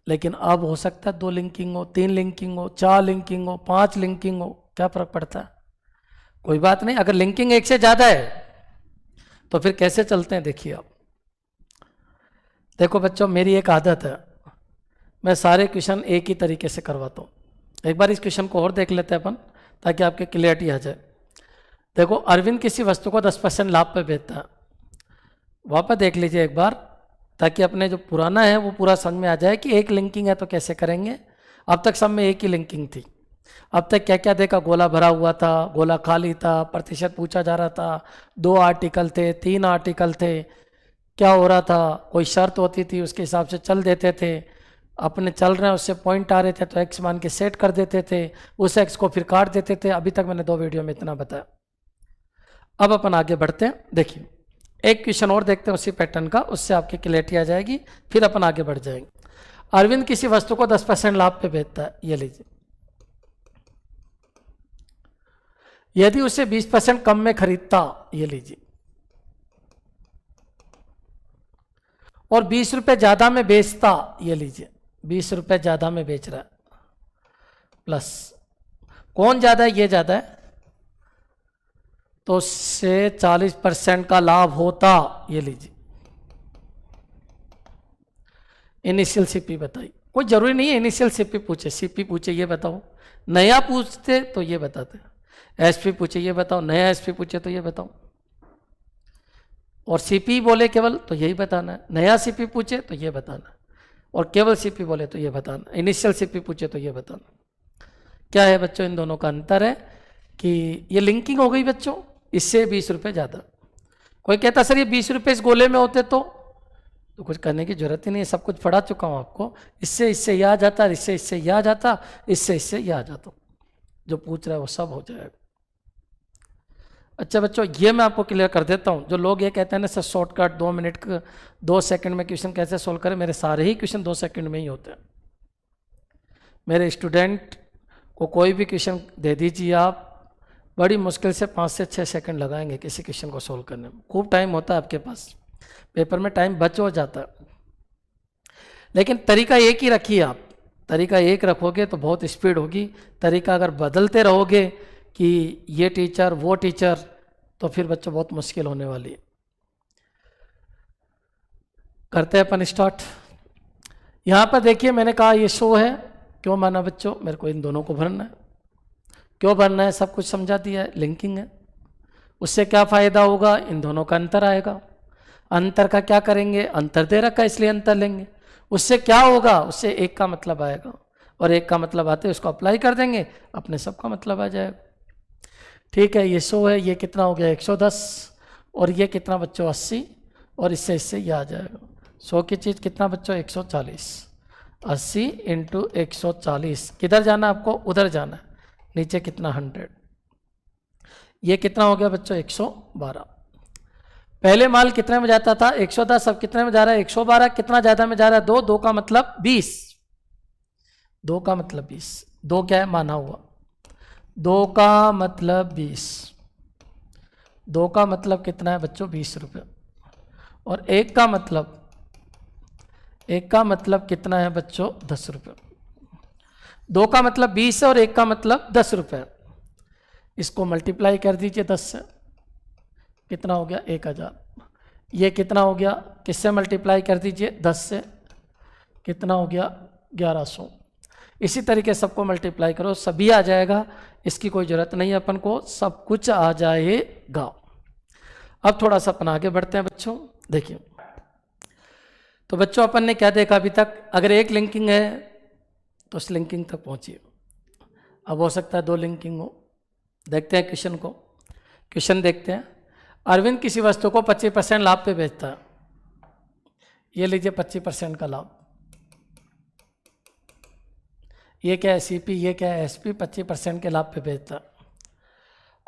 लेकिन अब हो सकता है 2 लिंकिंग हो, 3 लिंकिंग हो, 4 लिंकिंग हो, 5 लिंकिंग हो, क्या फर्क पड़ता है, कोई बात नहीं। अगर लिंकिंग एक से ज़्यादा है तो फिर कैसे चलते हैं, देखिए आप। देखो बच्चों, मेरी एक आदत है, मैं सारे क्वेश्चन एक ही तरीके से करवाता हूँ। एक बार इस क्वेश्चन को और देख लेते हैं अपन, ताकि आपके क्लियरिटी आ जाए। देखो, अरविंद किसी वस्तु को 10% लाभ पे बेचता है। वापस देख लीजिए एक बार, ताकि अपने जो पुराना है वो पूरा समझ में आ जाए कि एक लिंकिंग है तो कैसे करेंगे। अब तक सब में एक ही लिंकिंग थी। अब तक क्या क्या देखा, गोला भरा हुआ था, गोला खाली था, प्रतिशत पूछा जा रहा था, 2 आर्टिकल थे, 3 आर्टिकल थे, क्या हो रहा था, कोई शर्त होती थी उसके हिसाब से चल देते थे। अपने चल रहे हैं उससे पॉइंट आ रहे थे तो एक्स मान के सेट कर देते थे, उस एक्स को फिर काट देते थे। अभी तक मैंने 2 वीडियो में इतना बताया। अब अपन आगे बढ़ते हैं। देखिए एक क्वेश्चन और देखते हैं उसी पैटर्न का, उससे आपकी क्लियरिटी आ जाएगी, फिर अपन आगे बढ़ जाएंगे। अरविंद किसी वस्तु को 10% लाभ पे बेचता है, ये लीजिए। यदि उसे 20% कम में खरीदता, ये लीजिए, और 20 रुपए ज्यादा में बेचता, ये लीजिए, 20 रुपए ज्यादा में बेच रहा है, प्लस कौन ज्यादा है, ये ज्यादा है, तो उससे 40% का लाभ होता, ये लीजिए। इनिशियल सीपी बताइए, कोई जरूरी नहीं है इनिशियल सीपी पूछे, सीपी पूछे ये बताओ, नया पूछते तो ये बताते, एसपी पूछे ये बताओ, नया एसपी पूछे तो ये बताओ, और सीपी बोले केवल तो यही बताना है, नया सीपी पूछे तो ये बताना, और केवल सीपी बोले तो ये बताना, इनिशियल सीपी पूछे तो ये बताना। क्या है बच्चों, इन दोनों का अंतर है कि ये लिंकिंग हो गई बच्चों, इससे 20 रुपये ज़्यादा। कोई कहता सर ये 20 रुपये इस गोले में होते तो कुछ करने की जरूरत ही नहीं है, सब कुछ पढ़ा चुका हूँ आपको। इससे इससे यह आ जाता, इससे इससे यह आ जाता, इससे इससे यह आ जाता, जो पूछ रहा है वो सब हो जाएगा। अच्छा बच्चों, ये मैं आपको क्लियर कर देता हूँ। जो लोग ये कहते हैं ना सर शॉर्टकट 2 मिनट 2 सेकंड में क्वेश्चन कैसे सोल्व करें, मेरे सारे ही क्वेश्चन 2 सेकंड में ही होते हैं। मेरे स्टूडेंट को कोई भी क्वेश्चन दे दीजिए आप, बड़ी मुश्किल से 5 से 6 सेकंड लगाएंगे किसी क्वेश्चन को सोल्व करने में। खूब टाइम होता है आपके पास, पेपर में टाइम बच हो जाता है, लेकिन तरीका एक ही रखिए आप। तरीका एक रखोगे तो बहुत स्पीड होगी। तरीका अगर बदलते रहोगे कि ये टीचर वो टीचर, तो फिर बच्चों बहुत मुश्किल होने वाली है। करते हैं अपन स्टार्ट। यहाँ पर देखिए मैंने कहा ये शो है, क्यों माना बच्चों, मेरे को इन दोनों को भरना है। क्यों भरना है सब कुछ समझा दिया है, लिंकिंग है। उससे क्या फ़ायदा होगा, इन दोनों का अंतर आएगा। अंतर का क्या करेंगे, अंतर दे रखा है इसलिए अंतर लेंगे। उससे क्या होगा, उससे एक का मतलब आएगा, और एक का मतलब आते हैं उसको अप्लाई कर देंगे, अपने सब का मतलब आ जाएगा। ठीक है, ये 100 है, ये कितना हो गया 110, और ये कितना बच्चों 80, और इससे इससे ये आ जाएगा 100 की चीज़ कितना बच्चों 140। 80 इंटू 140, किधर जाना आपको, उधर जाना है, नीचे कितना 100। ये कितना हो गया बच्चों 112। पहले माल कितने में जाता था 110, अब कितने में जा रहा है 112। कितना ज़्यादा में जा रहा है 2, 2 का मतलब 20, 2 का मतलब 20, 2 क्या है माना हुआ, 2 का मतलब 20, 2 का मतलब कितना है बच्चों 20 रुपये, और 1 का मतलब, 1 का मतलब कितना है बच्चों 10 रुपये। 2 का मतलब 20 है और 1 का मतलब 10 रुपये। इसको मल्टीप्लाई कर दीजिए 10 से, कितना हो गया 1000। ये कितना हो गया, किससे मल्टीप्लाई कर दीजिए 10 से, कितना हो गया 1100। इसी तरीके सबको मल्टीप्लाई करो, सभी आ जाएगा, इसकी कोई ज़रूरत नहीं है अपन को, सब कुछ आ जाएगा। अब थोड़ा सा अपन आगे बढ़ते हैं बच्चों। देखिए तो बच्चों अपन ने क्या देखा अभी तक, अगर एक लिंकिंग है तो उस लिंकिंग तक पहुंचिए। अब हो सकता है 2 लिंकिंग हो। देखते हैं क्वेश्चन को, क्वेश्चन देखते हैं। अरविंद किसी वस्तु को 25% लाभ पे बेचता है, ये लीजिए 25% का लाभ। ये क्या है सीपी, ये क्या है एसपी, 25% के लाभ पे बेचता।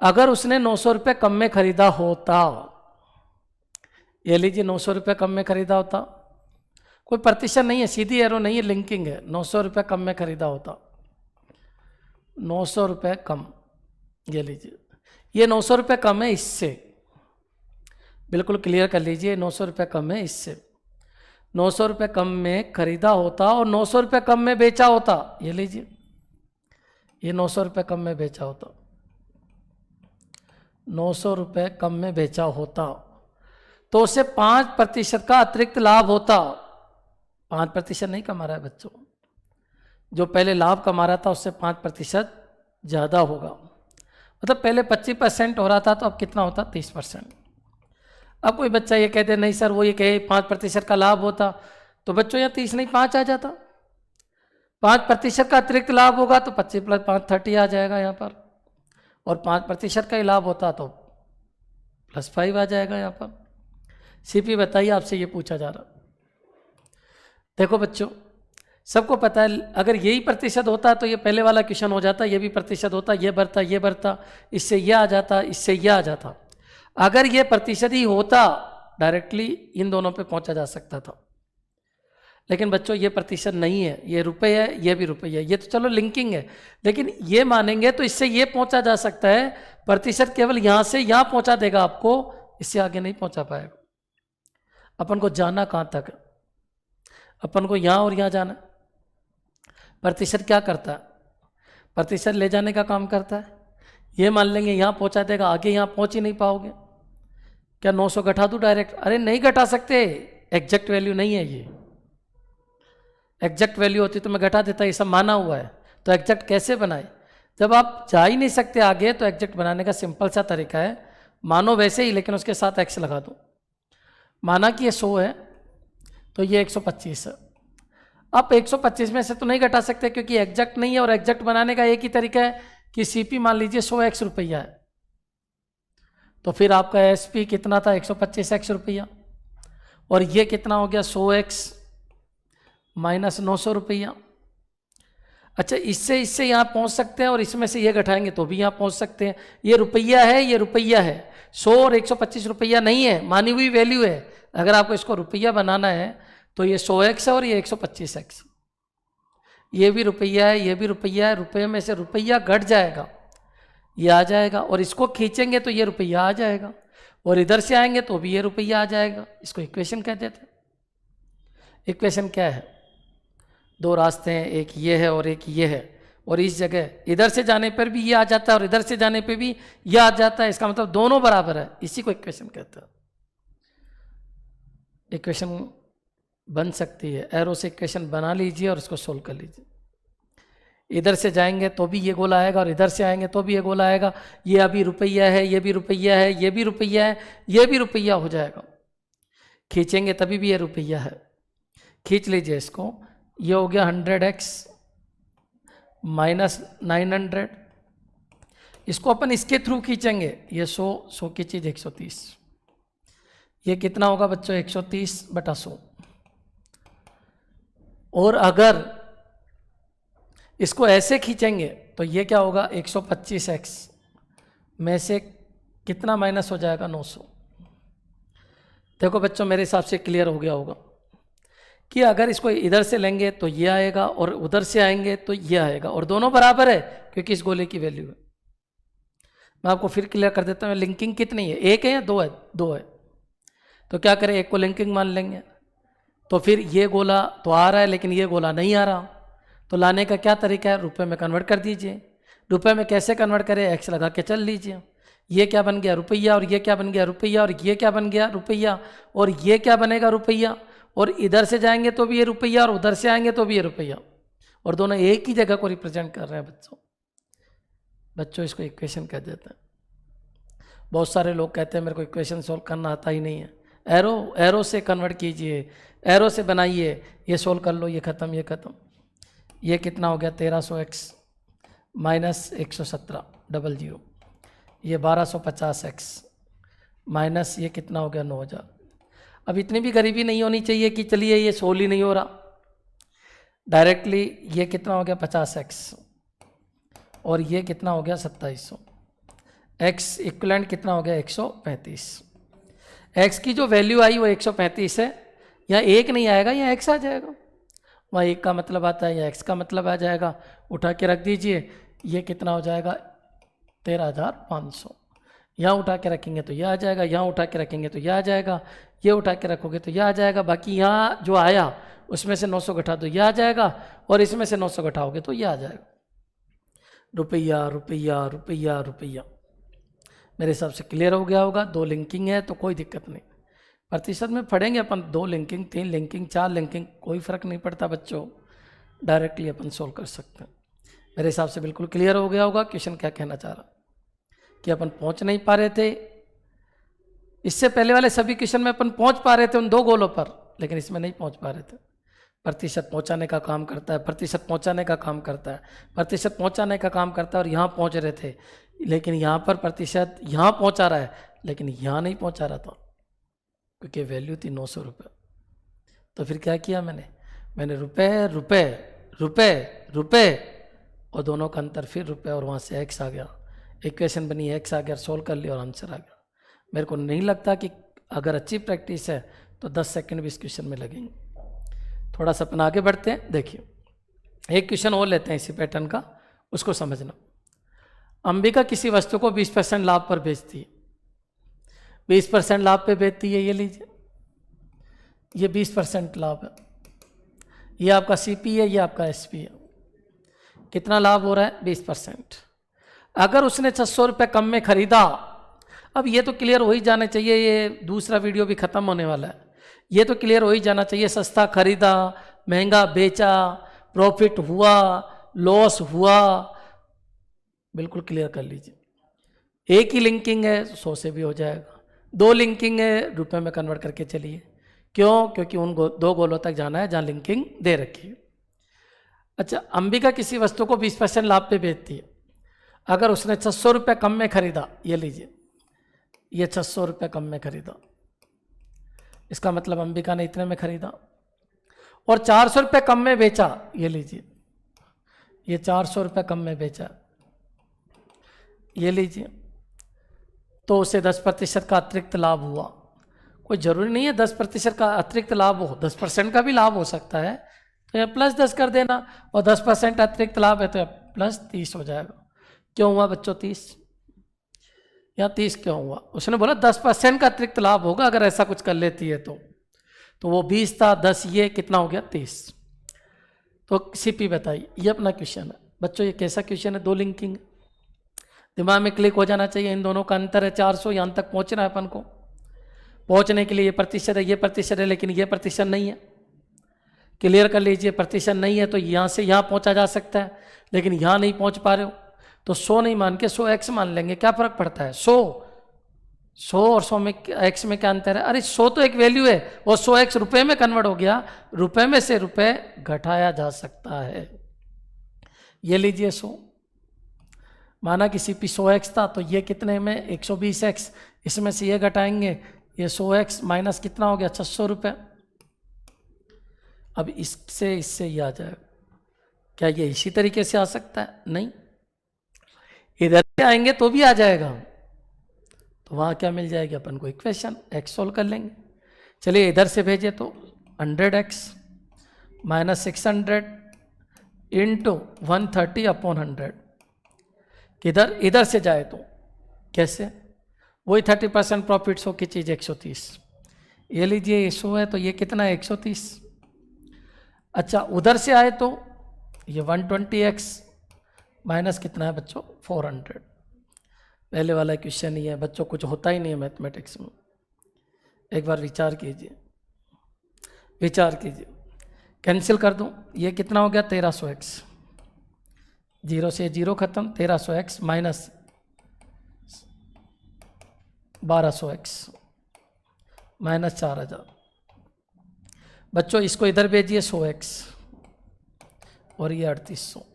अगर उसने 900 रुपये कम में खरीदा होता, ये लीजिए 900 रुपये कम में खरीदा होता, कोई प्रतिशत नहीं है, सीधी एरो नहीं है, लिंकिंग है। 900 रुपये कम में खरीदा होता, 900 रुपये कम, ये लीजिए ये 900 रुपये कम है इससे, बिल्कुल क्लियर कर लीजिए, 900 रुपये कम है इससे। 900 रुपये कम में खरीदा होता और 900 रुपये कम में बेचा होता, ये लीजिए ये 900 रुपये कम में बेचा होता, 900 रुपये कम में बेचा होता तो उसे 5% का अतिरिक्त लाभ होता। 5% नहीं कमा रहा है बच्चों, जो पहले लाभ कमा रहा था उससे 5% ज़्यादा होगा। मतलब पहले 25% हो रहा था तो अब कितना होता, 30%। अब कोई बच्चा ये कहते नहीं सर वो ये कहे 5% का लाभ होता, तो बच्चों यहाँ 30 नहीं 5 आ जाता। 5% का अतिरिक्त लाभ होगा तो 25 + 5 30 आ जाएगा यहाँ पर, और 5% का ही लाभ होता तो +5 आ जाएगा यहाँ पर। सीपी बताइए, आपसे ये पूछा जा रहा। देखो बच्चों सबको पता है अगर यही प्रतिशत होता तो ये पहले वाला क्वेश्चन हो जाता, ये भी प्रतिशत होता, ये बढ़ता, इससे ये आ जाता, इससे ये आ जाता। अगर ये प्रतिशत ही होता डायरेक्टली इन दोनों पे पहुंचा जा सकता था, लेकिन बच्चों ये प्रतिशत नहीं है, ये रुपए है, ये भी रुपये है। ये तो चलो लिंकिंग है, लेकिन ये मानेंगे तो इससे ये पहुंचा जा सकता है। प्रतिशत केवल यहाँ से यहाँ पहुंचा देगा आपको, इससे आगे नहीं पहुंचा पाएगा। अपन को जाना कहाँ तक, अपन को यहाँ और यहाँ जाना। प्रतिशत क्या करता है, प्रतिशत ले जाने का काम करता है। ये मान लेंगे यहाँ पहुँचा देगा, आगे यहाँ पहुँच ही नहीं पाओगे। क्या 900 घटा दूँ डायरेक्ट? अरे नहीं घटा सकते, एग्जैक्ट वैल्यू नहीं है ये। एग्जैक्ट वैल्यू होती तो मैं घटा देता, ये सब माना हुआ है। तो एग्जैक्ट कैसे बनाए? जब आप जा ही नहीं सकते आगे तो एग्जैक्ट बनाने का सिंपल सा तरीका है, मानो वैसे ही लेकिन उसके साथ एक्स लगा दो। माना कि ये 100 है तो ये 125 है। आप 125 में से तो नहीं घटा सकते क्योंकि एग्जैक्ट नहीं है, और एग्जैक्ट बनाने का एक ही तरीका है कि सीपी मान लीजिए 100x रुपया है, तो फिर आपका एसपी कितना था 125x रुपया, और ये कितना हो गया 100x माइनस 900 रुपया। अच्छा इससे यहाँ पहुँच सकते हैं, और इसमें से ये घटाएंगे तो भी यहाँ पहुँच सकते हैं। ये रुपया है, ये रुपया है, 100 और 125 रुपया नहीं है, मानी हुई वैल्यू है। अगर आपको इसको रुपया बनाना है तो ये 100x है और ये 125x, ये भी रुपया है, ये भी रुपया है। रुपये में से रुपया घट जाएगा, ये आ जाएगा, और इसको खींचेंगे तो ये रुपया आ जाएगा, और इधर से आएंगे तो भी ये रुपया आ जाएगा। इसको इक्वेशन कहते थे। इक्वेशन क्या है? दो रास्ते हैं, एक ये है और एक ये है, और इस जगह इधर से जाने पर भी ये आ जाता है और इधर से जाने पर भी ये आ जाता है। इसका मतलब दोनों बराबर है, इसी को इक्वेशन कहते हैं। इक्वेशन बन सकती है, एरो से इक्वेशन बना लीजिए और इसको सोल्व कर लीजिए। इधर से जाएंगे तो भी ये गोला आएगा और इधर से आएंगे तो भी ये गोला आएगा। ये अभी रुपया है, ये भी रुपया है, ये भी रुपया है, ये भी रुपया हो जाएगा। खींचेंगे तभी भी ये रुपया है। खींच लीजिए इसको, ये हो गया 100x माइनस 900। इसको अपन इसके थ्रू खींचेंगे, ये 100 की चीज़ 130। ये कितना होगा बच्चों 130/100। और अगर इसको ऐसे खींचेंगे तो ये क्या होगा 125x में से कितना माइनस हो जाएगा 900। देखो बच्चों मेरे हिसाब से क्लियर हो गया होगा कि अगर इसको इधर से लेंगे तो ये आएगा और उधर से आएंगे तो ये आएगा, और दोनों बराबर है क्योंकि इस गोले की वैल्यू है। मैं आपको फिर क्लियर कर देता हूँ। लिंकिंग कितनी है, एक है या दो है? दो है। तो क्या करें, एक को लिंकिंग मान लेंगे, तो फिर ये गोला तो आ रहा है लेकिन ये गोला नहीं आ रहा। तो लाने का क्या तरीका है, रुपए में कन्वर्ट कर दीजिए। रुपए में कैसे कन्वर्ट करें, एक्स लगा के चल लीजिए। ये क्या बन गया रुपया, और ये क्या बन गया रुपया, और ये क्या बन गया रुपया, और ये क्या बनेगा रुपया। और इधर से जाएंगे तो भी ये रुपया, और उधर से आएंगे तो भी ये रुपया, और दोनों एक ही जगह को रिप्रेजेंट कर रहे हैं बच्चों इसको इक्वेशन कह देते हैं। बहुत सारे लोग कहते हैं मेरे को इक्वेशन सोल्व करना आता ही नहीं है। एरो से कन्वर्ट कीजिए, एरो से बनाइए, ये सोल्व कर लो, ये ख़त्म, ये ख़त्म। ये कितना हो गया 1300x माइनस 117 00। ये 1250x माइनस ये कितना हो गया 9000। अब इतनी भी गरीबी नहीं होनी चाहिए कि चलिए ये सोल्व ही नहीं हो रहा। डायरेक्टली ये कितना हो गया 50x और ये कितना हो गया 2700। x इक्वलेंट कितना हो गया 135। x की जो वैल्यू आई वो 135 है। यहाँ एक नहीं आएगा, यहाँ x आ जाएगा। वहाँ एक का मतलब आता है, या x का मतलब आ जाएगा। उठा के रख दीजिए, ये कितना हो जाएगा 13,500। यहाँ उठा के रखेंगे तो यह आ जाएगा, यहाँ उठा के रखेंगे तो यह आ जाएगा, ये उठा के रखोगे तो यह आ जाएगा। बाकी यहाँ जो आया उसमें से 900 घटा दो, यह आ जाएगा, और इसमें से 900 घटाओगे तो यह आ जाएगा। रुपया रुपया रुपया रुपया। मेरे हिसाब से क्लियर हो गया होगा। 2 लिंकिंग है तो कोई दिक्कत नहीं। प्रतिशत में पढ़ेंगे अपन 2 लिंकिंग, 3 लिंकिंग, 4 लिंकिंग, कोई फ़र्क नहीं पड़ता बच्चों, डायरेक्टली अपन सोल्व कर सकते हैं। मेरे हिसाब से बिल्कुल क्लियर हो गया होगा। क्वेश्चन क्या कहना चाह रहा कि अपन पहुंच नहीं पा रहे थे। इससे पहले वाले सभी क्वेश्चन में अपन पहुंच पा रहे थे उन 2 गोलों पर, लेकिन इसमें नहीं पहुंच पा रहे थे। प्रतिशत पहुंचाने का काम करता है, प्रतिशत पहुंचाने का काम करता है, प्रतिशत पहुंचाने का काम करता है, और यहाँ पहुंच रहे थे, लेकिन यहाँ पर प्रतिशत यहाँ पहुंचा रहा है, लेकिन यहाँ नहीं पहुंचा रहा था क्योंकि वैल्यू थी 900 रुपये। तो फिर क्या किया मैंने रुपये रुपये रुपये रुपये और दोनों का अंतर फिर रुपये, और वहाँ से x आ गया। इक्वेशन बनी, x आ गया, सोल्व कर लिया और आंसर आ गया। मेरे को नहीं लगता कि अगर अच्छी प्रैक्टिस है तो 10 सेकंड भी इस क्वेश्चन में लगेंगे। थोड़ा सा अपन आगे बढ़ते हैं। देखिए एक क्वेश्चन और लेते हैं इसी पैटर्न का, उसको समझना। अंबिका किसी वस्तु को 20% लाभ पर बेचती है। 20% लाभ पे बेचती है, ये लीजिए, ये 20% लाभ है। ये आपका CP है, ये आपका SP है। कितना लाभ हो रहा है 20%। अगर उसने 600 रुपये कम में खरीदा, अब ये तो क्लियर हो ही जाना चाहिए, ये दूसरा वीडियो भी खत्म होने वाला है, ये तो क्लियर हो ही जाना चाहिए। सस्ता खरीदा, महंगा बेचा, प्रॉफिट हुआ, लॉस हुआ, बिल्कुल क्लियर कर लीजिए। एक ही लिंकिंग है 100 से भी हो जाएगा, 2 लिंकिंग है रुपए में कन्वर्ट करके चलिए। क्यों? क्योंकि उन 2 गोलों तक जाना है जहाँ लिंकिंग दे रखी है। अच्छा, अंबिका किसी वस्तु को 20% लाभ पे बेचती है। अगर उसने 600 रुपये कम में खरीदा, ये लीजिए, ये 600 रुपये कम में खरीदा, इसका मतलब अंबिका ने इतने में खरीदा, और 400 रुपये कम में बेचा, ये लीजिए, ये 400 रुपये कम में बेचा, ये लीजिए, तो उसे 10% का अतिरिक्त लाभ हुआ। कोई ज़रूरी नहीं है 10% का अतिरिक्त लाभ हो, 10% का भी लाभ हो सकता है, तो यह +10 कर देना, और 10% अतिरिक्त लाभ है तो +30 हो जाएगा। क्यों हुआ बच्चों 30? यहाँ 30 क्यों हुआ? उसने बोला 10% का अतिरिक्त लाभ होगा अगर ऐसा कुछ कर लेती है तो वो 20 था, 10 ये कितना हो गया 30। तो CP बताइए। ये अपना क्वेश्चन है बच्चों। ये कैसा क्वेश्चन है? 2 लिंकिंग, दिमाग में क्लिक हो जाना चाहिए। इन दोनों का अंतर है 400, यहाँ तक पहुँचना है अपन को। पहुँचने के लिए ये प्रतिशत है, ये प्रतिशत है, लेकिन ये प्रतिशत नहीं है। क्लियर कर लीजिए, प्रतिशत नहीं है तो यहाँ से यहाँ पहुँचा जा सकता है, लेकिन यहाँ नहीं पहुँच पा रहे हो तो 100 नहीं मान के 100x मान लेंगे। क्या फर्क पड़ता है? 100 और 100 में x में क्या अंतर है? अरे 100 तो एक वैल्यू है, और 100x रुपए में कन्वर्ट हो गया, रुपए में से रुपए घटाया जा सकता है। ये लीजिए 100, माना कि CP 100x था तो ये कितने में 120x, इसमें से ये घटाएंगे, ये 100x माइनस कितना हो गया 600 रुपये। अब इससे ये आ जाएगा। क्या ये इसी तरीके से आ सकता है? नहीं, इधर से आएंगे तो भी आ जाएगा। तो वहाँ क्या मिल जाएगी अपन को? इक्वेशन, x सोल्व कर लेंगे। चलिए इधर से भेजे तो 100x माइनस 600 इंटू 130/100। किधर? इधर से जाए तो कैसे? वही 30% प्रॉफिट 100 की चीज़ 130। ये लीजिए, ये 100 है तो ये कितना है 130। अच्छा, उधर से आए तो ये 120x माइनस कितना है बच्चों 400। पहले वाला क्वेश्चन ही है बच्चों, कुछ होता ही नहीं है मैथमेटिक्स में। एक बार विचार कीजिए, विचार कीजिए। कैंसिल कर दूं, ये कितना हो गया 1300x, 0 से 0 खत्म, 1300x माइनस 1200x माइनस 4000। बच्चों इसको इधर भेजिए 100x, और ये 3800।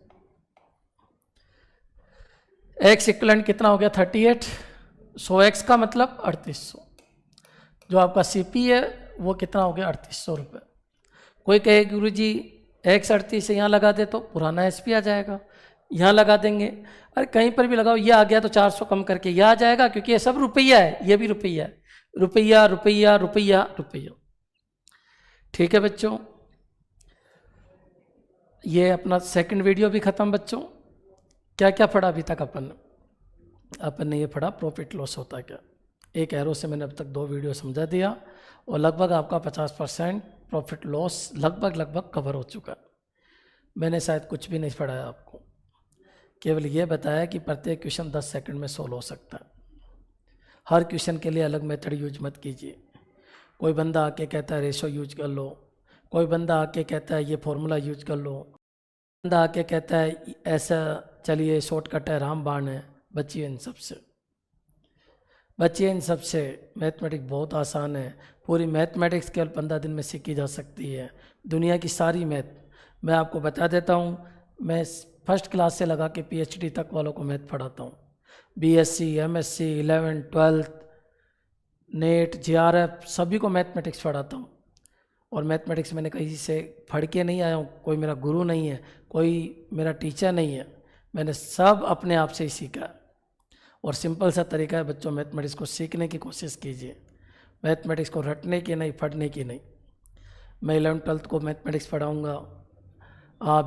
x इक्वलेंट कितना हो गया 38, 100x का मतलब 3800। जो आपका CP है वो कितना हो गया 3800 रुपये। कोई कहे गुरुजी X38 यहाँ लगा दे तो पुराना SP आ जाएगा, यहाँ लगा देंगे। अरे कहीं पर भी लगाओ, ये आ गया तो 400 कम करके यह आ जाएगा, क्योंकि ये सब रुपया है, ये भी रुपया है, रुपया रुपया रुपया रुपया। ठीक है बच्चों, ये अपना सेकंड वीडियो भी ख़त्म। बच्चों क्या क्या पढ़ा अभी तक अपन ने ये पढ़ा प्रॉफिट लॉस होता क्या। एक एरो से मैंने अब तक 2 वीडियो समझा दिया, और लगभग आपका 50% प्रॉफिट लॉस लगभग कवर हो चुका है। मैंने शायद कुछ भी नहीं पढ़ाया आपको, केवल ये बताया कि प्रत्येक क्वेश्चन 10 सेकंड में सोल्व हो सकता है। हर क्वेश्चन के लिए अलग मेथड यूज मत कीजिए। कोई बंदा आके कहता है रेशो यूज कर लो, कोई बंदा आके कहता है ये फॉर्मूला यूज कर लो, बंदा आके कहता है ऐसा चलिए शॉर्टकट है, रामबाण है। बचिए इन सब से, बचिए इन सब से। मैथमेटिक्स बहुत आसान है, पूरी मैथमेटिक्स केवल 15 दिन में सीखी जा सकती है। दुनिया की सारी मैथ मैं आपको बता देता हूँ। मैं फर्स्ट क्लास से लगा के PhD तक वालों को मैथ पढ़ाता हूँ। BSc MSc 11th 12th net JRF सभी को मैथमेटिक्स पढ़ाता हूँ। और मैथमेटिक्स मैंने कहीं से पढ़ के नहीं आया हूँ, कोई मेरा गुरु नहीं है, कोई मेरा टीचर नहीं है, मैंने सब अपने आप से ही सीखा है। और सिंपल सा तरीका है बच्चों, मैथमेटिक्स को सीखने की कोशिश कीजिए, मैथमेटिक्स को रटने की नहीं, पढ़ने की नहीं। मैं 11th 12th को मैथमेटिक्स पढ़ाऊँगा,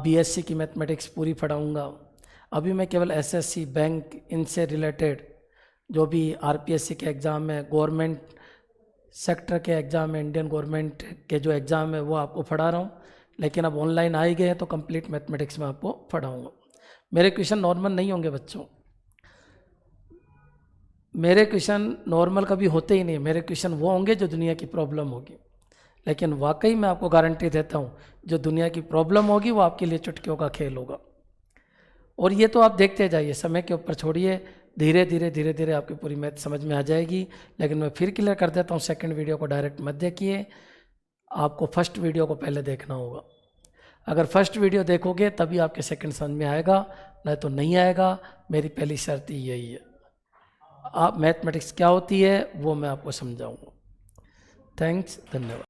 BSc की मैथमेटिक्स पूरी पढ़ाऊँगा। अभी मैं केवल SSC बैंक इनसे रिलेटेड जो भी RPSC के एग्ज़ाम है, गवर्नमेंट सेक्टर के एग्ज़ाम है, इंडियन गवर्नमेंट के जो एग्ज़ाम है वो आपको पढ़ा रहा हूँ। लेकिन अब ऑनलाइन आ ही गए हैं तो कंप्लीट मैथमेटिक्स में आपको पढ़ाऊँगा। मेरे क्वेश्चन नॉर्मल नहीं होंगे बच्चों, मेरे क्वेश्चन नॉर्मल कभी होते ही नहीं। मेरे क्वेश्चन वो होंगे जो दुनिया की प्रॉब्लम होगी। लेकिन वाकई मैं आपको गारंटी देता हूँ, जो दुनिया की प्रॉब्लम होगी वो आपके लिए चुटकियों का खेल होगा। और ये तो आप देखते जाइए, समय के ऊपर छोड़िए, धीरे धीरे आपकी पूरी मैथ समझ में आ जाएगी। लेकिन मैं फिर क्लियर कर देता हूँ, सेकंड वीडियो को डायरेक्ट मत देखिए, आपको फर्स्ट वीडियो को पहले देखना होगा। अगर फर्स्ट वीडियो देखोगे तभी आपके सेकंड समझ में आएगा, नहीं तो नहीं आएगा। मेरी पहली शर्त यही है। आप मैथमेटिक्स क्या होती है वो मैं आपको समझाऊंगा। थैंक्स, धन्यवाद।